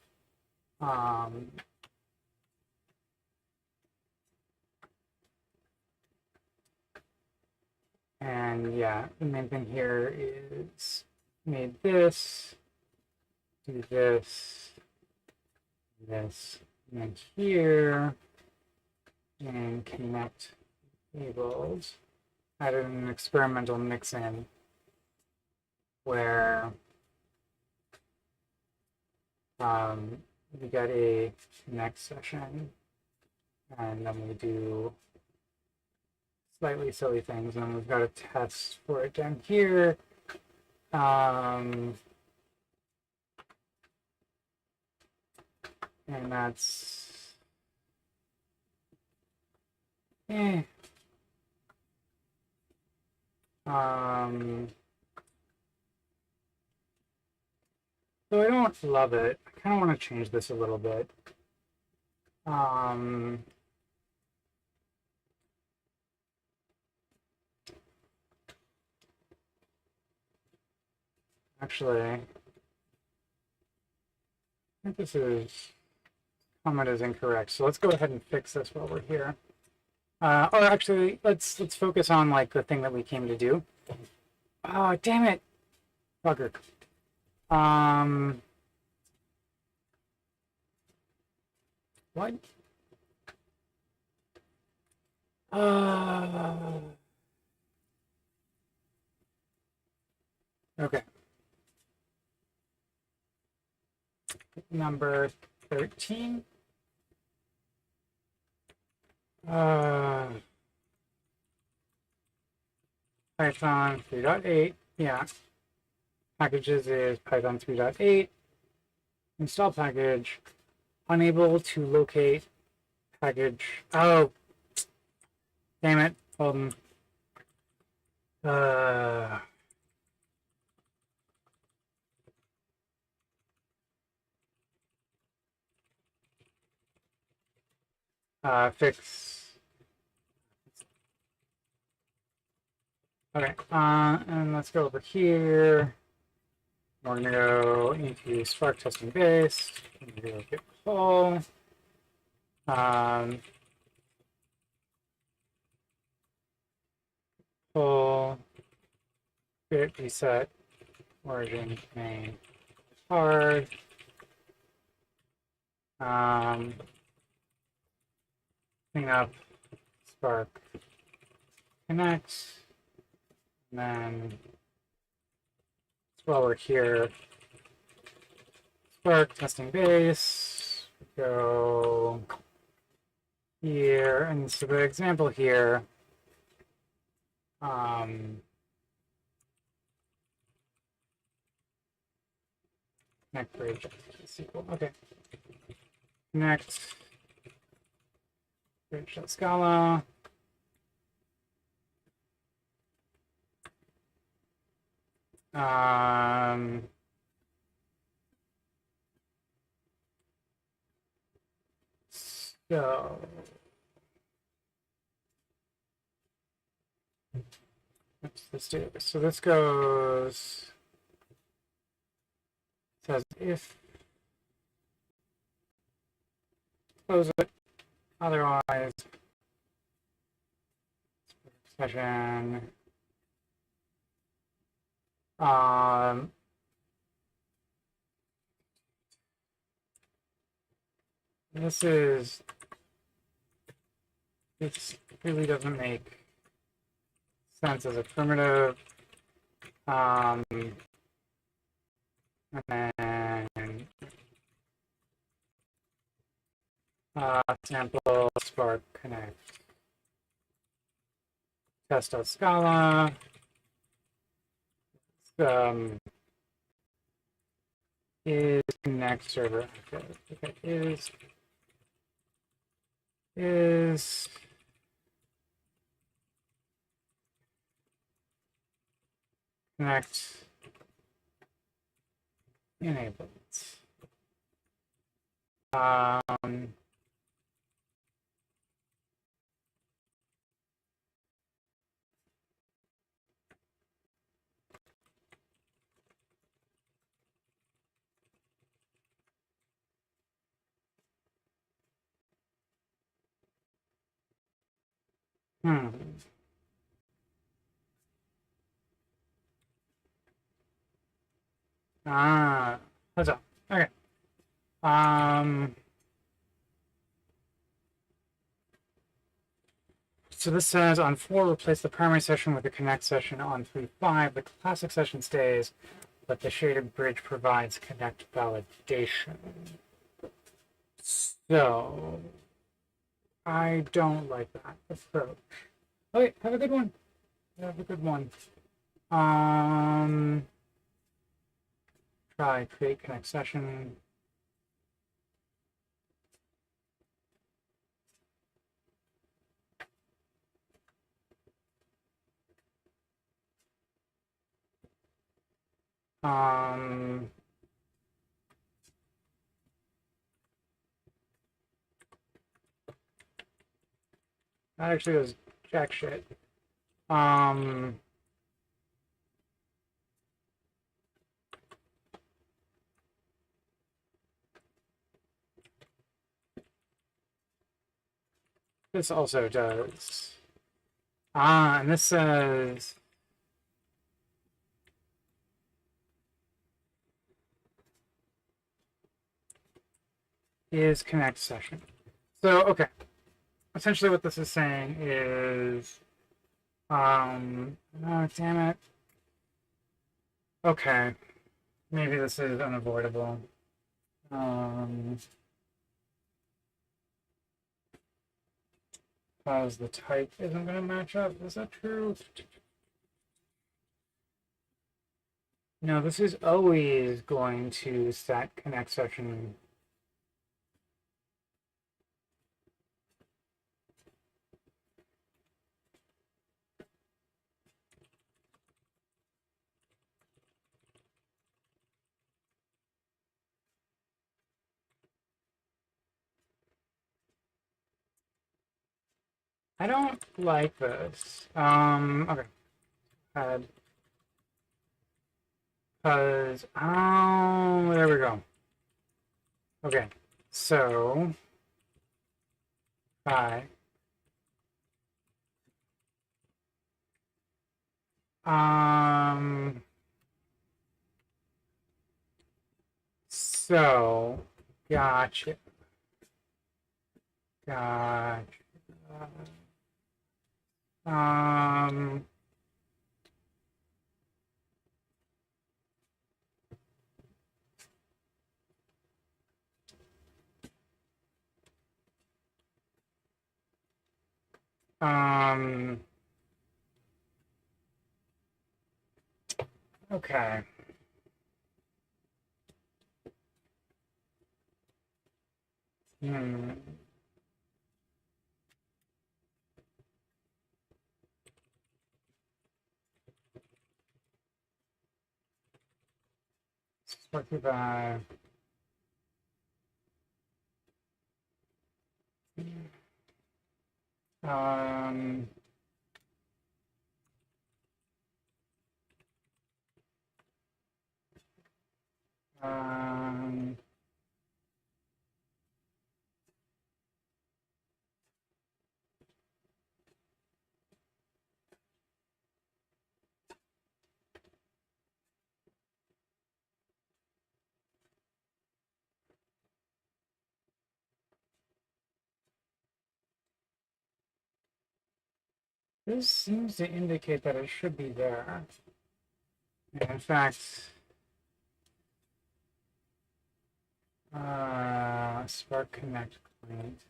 And yeah, the main thing here is made this, do this, this, and then here, and connect tables. Added an experimental mix-in where we get a next session, and then we do slightly silly things, and we've got a test for it down here. And that's so I don't love it. I kind of want to change this a little bit. Actually, I think this is comment is incorrect. So let's go ahead and fix this while we're here. Or actually, let's focus on like the thing that we came to do. Oh, damn it, bugger. What? Okay. Number 13. Python 3.8. Yeah. Packages is Python 3.8. Install package. Unable to locate package. Oh, damn it. Hold on. Fix. Okay, and let's go over here. We're gonna go into Spark testing base. We're gonna go get pull. Pull. Git reset. Origin main hard. Clean up Spark connect. And then while we're here, Spark testing base, go here, and so the example here, connect bridge SQL. Okay, connect bridge.scala. So let's do this. So this goes, says if close it, otherwise session. This really doesn't make sense as a primitive. And then sample Spark connect test.scala. Is connect server active? Okay, is is connect enabled. Um, hmm. Ah, that's all. Okay. Um, so this says on 4, replace the primary session with the connect session. On 3.5, the classic session stays, but the shaded bridge provides connect validation. So I don't like that approach. Okay, have a good one. Have a good one. Try create connect session. Um, that actually was jack shit. Um, this also does. Ah, and this says is connect session. So, okay. Essentially what this is saying is, oh, damn it. Okay. Maybe this is unavoidable. Because the type isn't going to match up. Is that true? No, this is always going to set connect session. I don't like this. Okay. Because, oh, there we go. Okay. So, hi. So, gotcha. Gotcha. Um, um, okay. Hmm. Spotify. Um, um, this seems to indicate that it should be there. And in fact, Spark Connect client,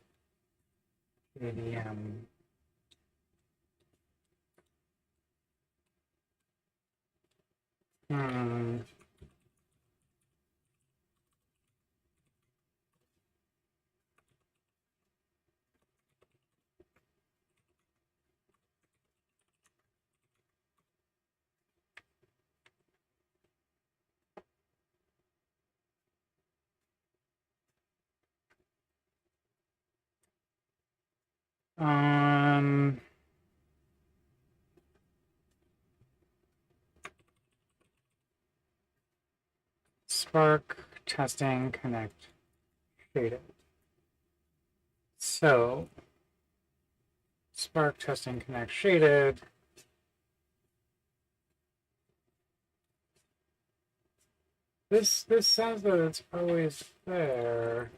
ADM. Hmm. Um, Spark testing connect shaded. So Spark testing connect shaded. This says that it's always there.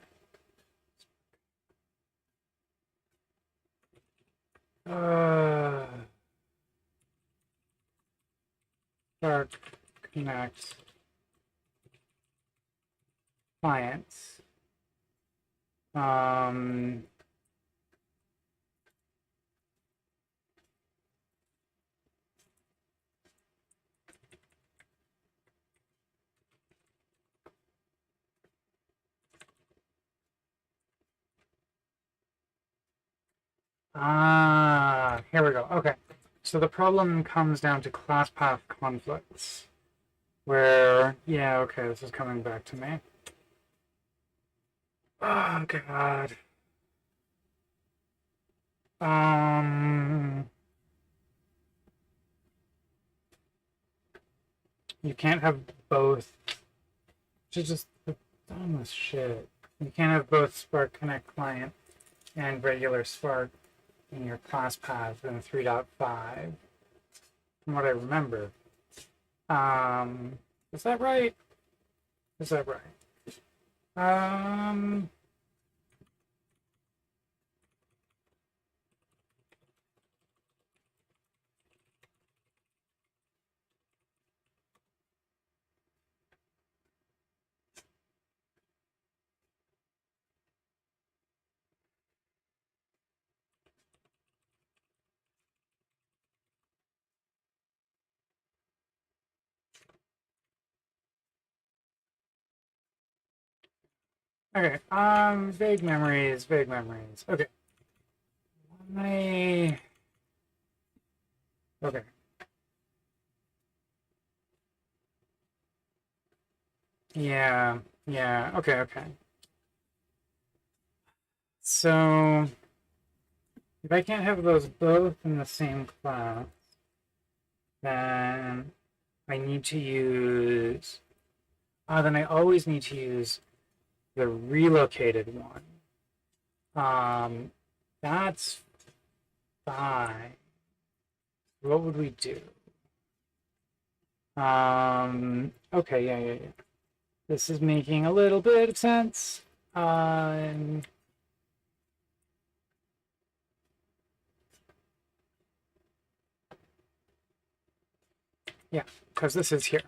Spark connect clients. Here we go. Okay. So the problem comes down to class path conflicts. Where, yeah, okay, this is coming back to me. Oh, God. You can't have both. Just the dumbest shit. You can't have both Spark Connect client and regular Spark in your class path in 3.5, from what I remember. Is that right? Is that right? Okay, vague memories, vague memories. Okay. Okay. Yeah, yeah, okay, okay. So, if I can't have those both in the same class, then I need to use, then I always need to use the relocated one. That's fine. What would we do? Okay, yeah. This is making a little bit of sense. Yeah, because this is here.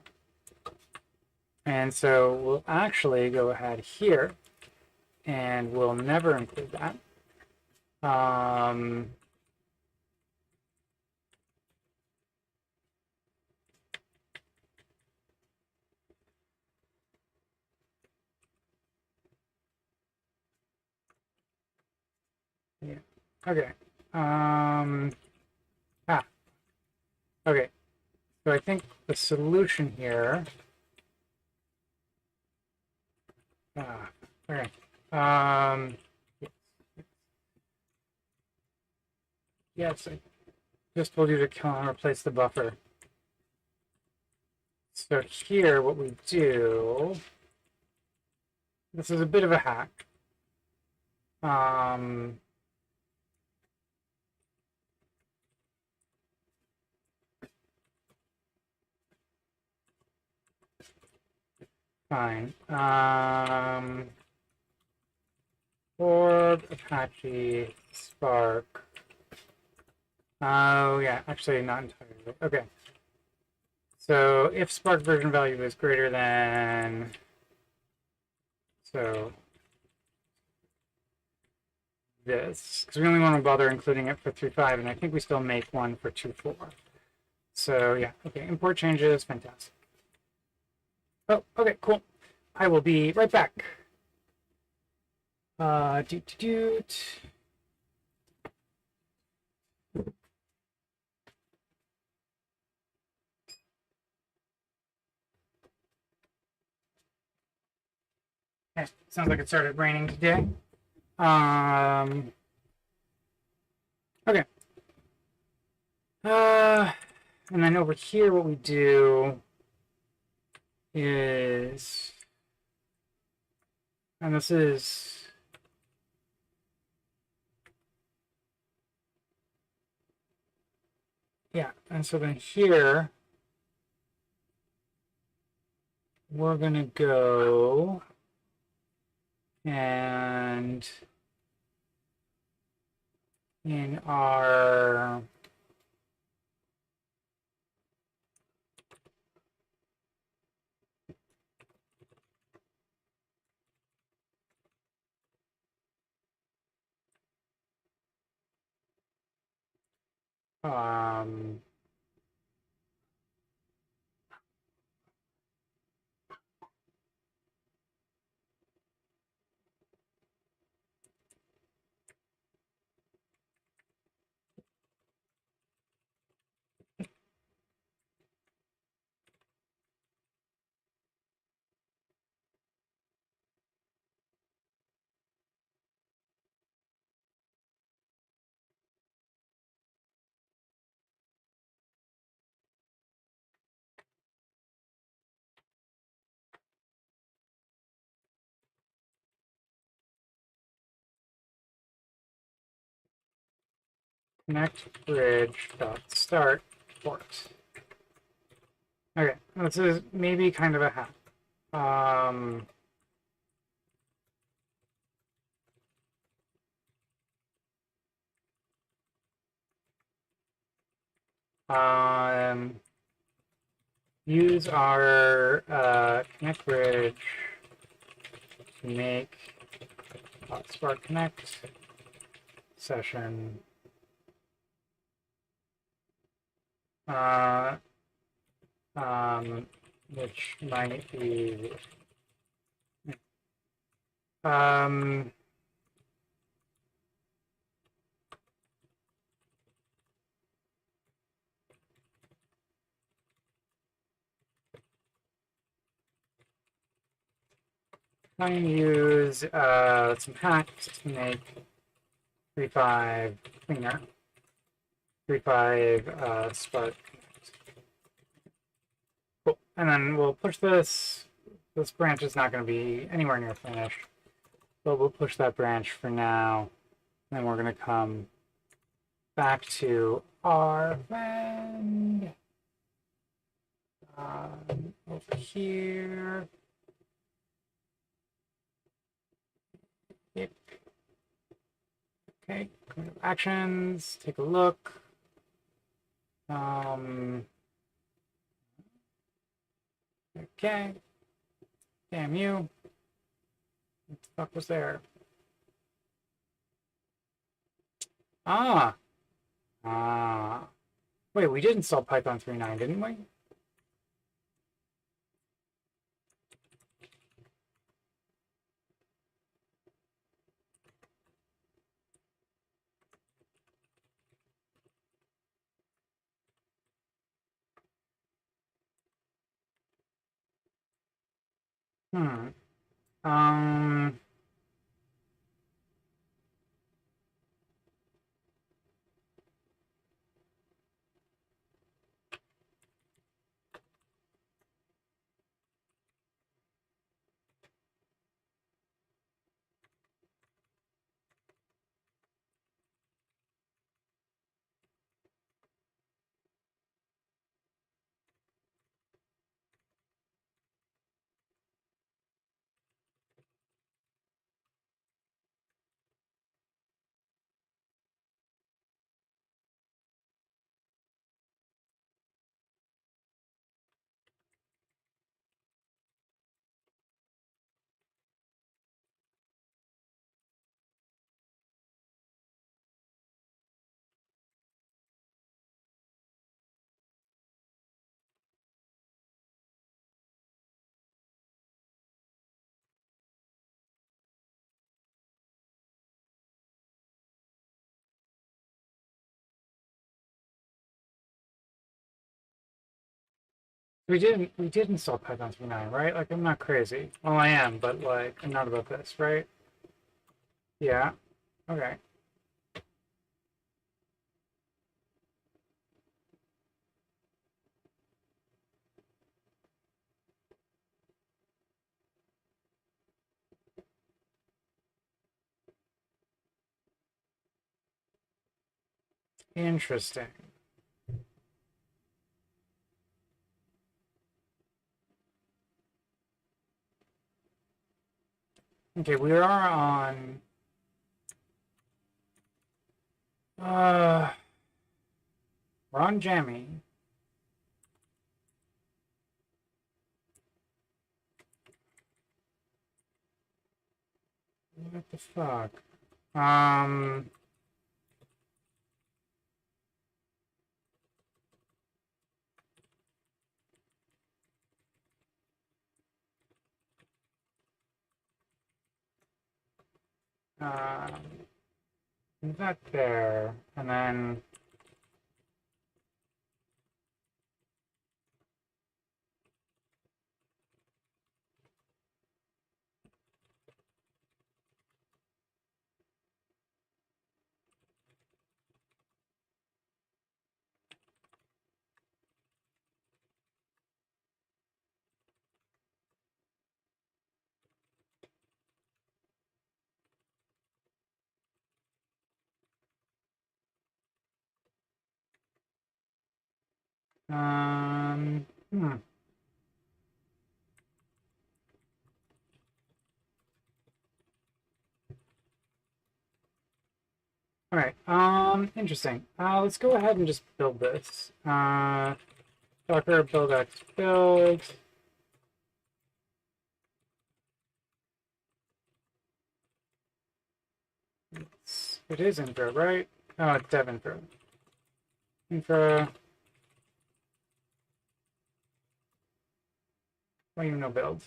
And so we'll actually go ahead here and we'll never include that. Yeah. Okay. Okay. So I think the solution here. Okay. Yes, I just told you to kill and replace the buffer. So here, what we do. This is a bit of a hack. Fine. Orb, Apache, Spark. Oh, yeah, actually not entirely. Okay. So if Spark version value is greater than, so this, because we only want to bother including it for 3.5, and I think we still make one for 2.4. So yeah, okay, import changes, fantastic. Oh, okay, cool. I will be right back. Doot. Okay, sounds like it started raining today. Okay. And then over here, what we do is, and this is, yeah, and so then here, we're gonna go and in our um, connect bridge dot start port. Okay, this is maybe kind of a hack. Um, um, use our connect bridge to make Spark Connect session uh, which might be um, I use some hacks to make 3.5 cleaner, 3.5 Spark Connect. Cool. And then we'll push this. This branch is not going to be anywhere near finished, but we'll push that branch for now. And then we're going to come back to our friend over here. Yep. Okay, go to actions, take a look. Okay. Damn you. What the fuck was there? Ah. Ah. Wait, we did install Python 3.9, didn't we? Hmm. Um. We did install Python 3.9, right? Like I'm not crazy. Well, I am, but like I'm not about this, right? Yeah. Okay. Interesting. Okay, we are on we're on Jammy. What the fuck? Um uh, is that there? And then hmm. All right. Interesting. Let's go ahead and just build this. Docker build x build. It is infra, right? Oh, it's dev infra. Infra. What do you know build?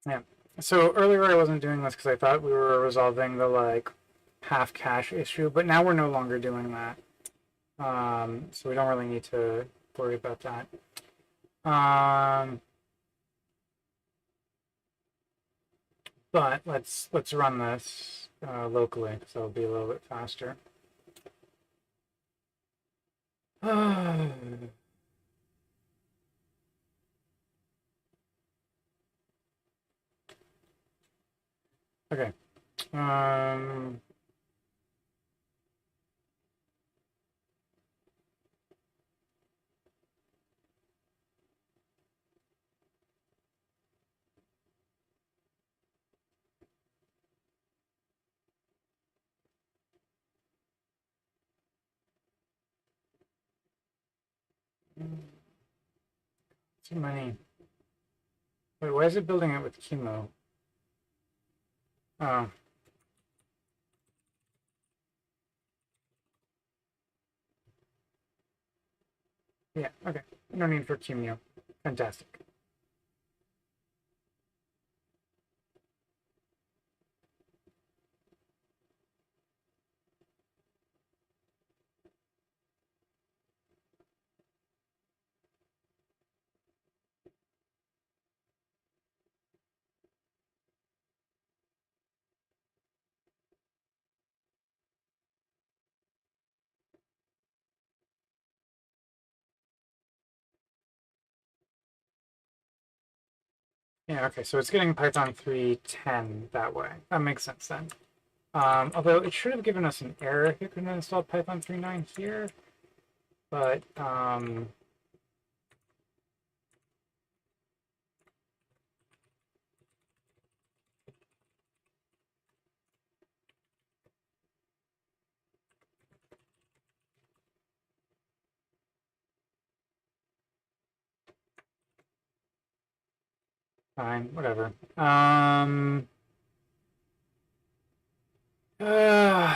Yeah. So earlier I wasn't doing this because I thought we were resolving the like half cache issue, but now we're no longer doing that. So we don't really need to worry about that. But let's run this locally, so it'll be a little bit faster. Okay. Too many. Wait, why is it building it with chemo? Oh. Yeah, okay. No need for chemo. Fantastic. Yeah, okay, so it's getting Python 3.10 that way. That makes sense then. Although it should have given us an error if it couldn't install Python 3.9 here, but fine, whatever. Uh,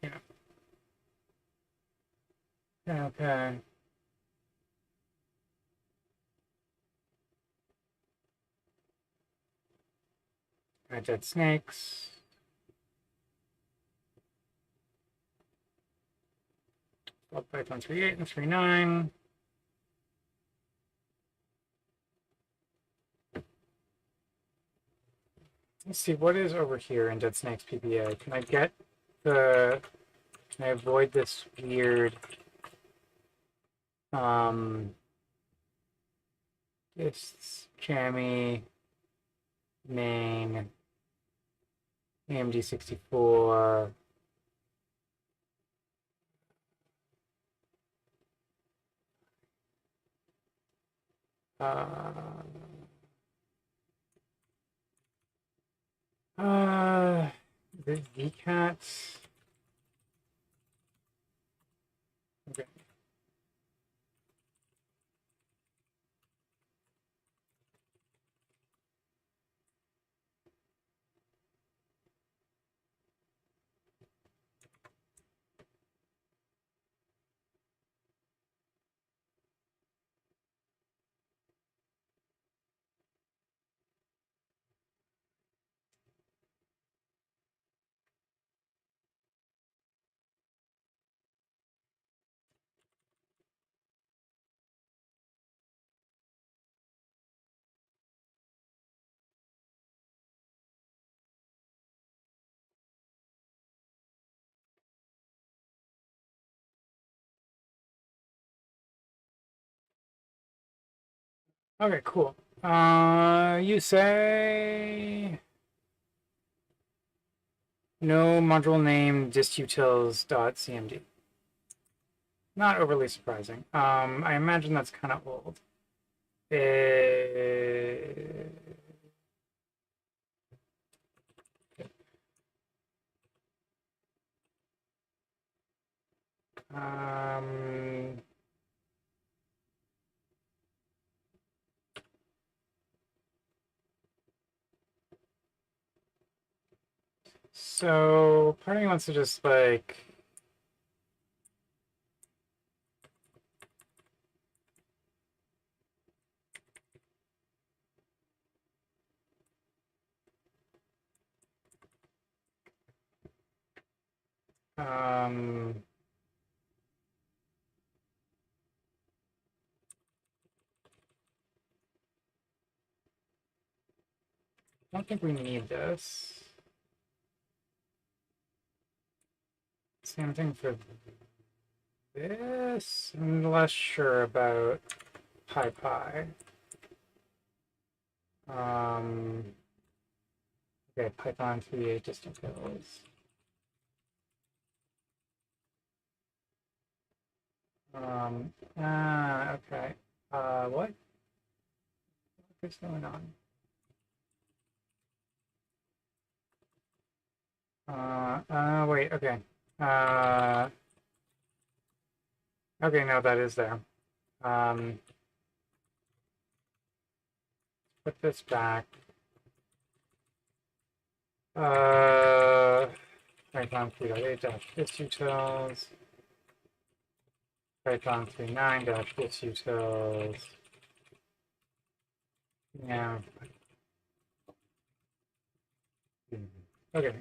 yeah. Okay. Got dead snakes. Python 3.8 and 3.9. Let's see, what is over here in Dead Snakes PPA? Can I get the... Can I avoid this weird... This jammy main AMD 64. The VCAT. Okay. Okay, cool. You say no module name distutils.cmd. Not overly surprising. I imagine that's kind of old. Um, so part of me wants to just like um, I don't think we need this. Same thing for this. I'm less sure about PyPy. Okay, Python 3.8 distutils. Okay. What is going on? Wait, okay. Okay, no, that is there. Put this back. Python 3.8 distutils. Python 3.9 distutils. Yeah. Okay.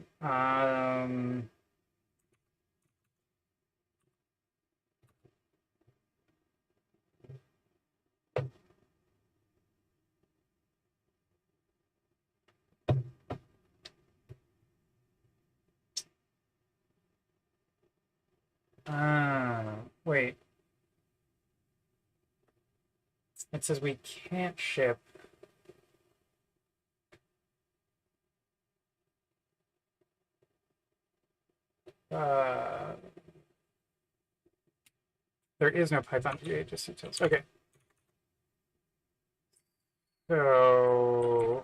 Wait. It says we can't ship. There is no Python 3.8 distutils. Okay. So.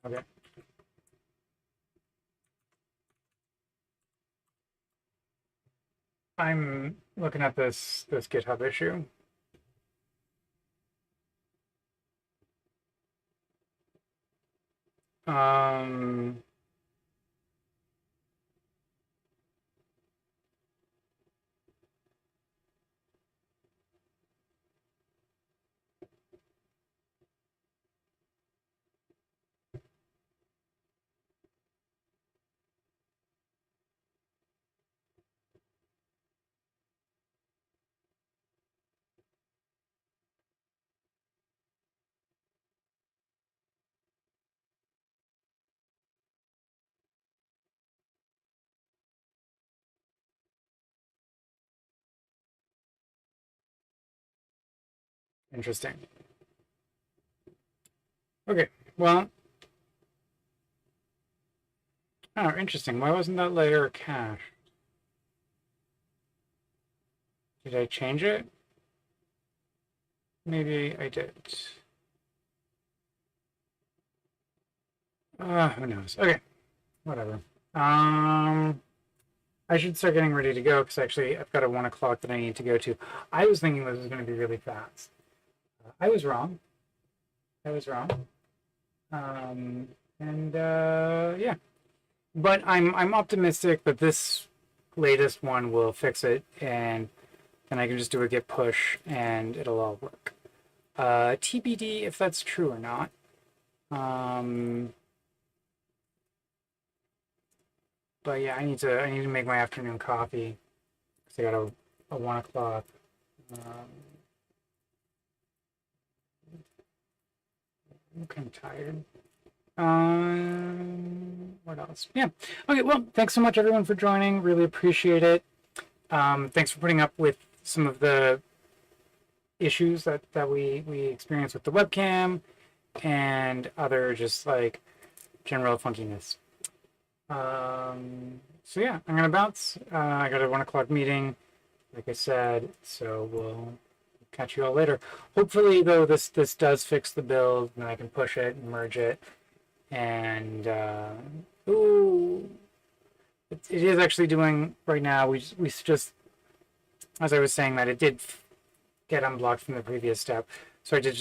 Okay. I'm looking at this GitHub issue. Um, Interesting. Okay, well, oh, interesting. Why wasn't that layer cached? Did I change it? Maybe I did. Who knows? Okay, whatever. I should start getting ready to go because actually I've got a 1 o'clock that I need to go to. I was thinking this was going to be really fast. I was wrong. I was wrong. And yeah, but I'm optimistic that this latest one will fix it, and then I can just do a git push and it'll all work. TBD if that's true or not. But yeah, I need to make my afternoon coffee because I got a 1 o'clock. I'm kind of tired. What else? Yeah. Okay. Well, thanks so much everyone for joining. Really appreciate it. Thanks for putting up with some of the issues that we experience with the webcam and other just like general funkiness. So yeah, I'm gonna bounce. I got a 1 o'clock meeting, like I said, so we'll catch you all later. Hopefully, though, this does fix the build, and I can push it and merge it. And ooh, it is actually doing right now. We just, as I was saying, that it did get unblocked from the previous step, so I did just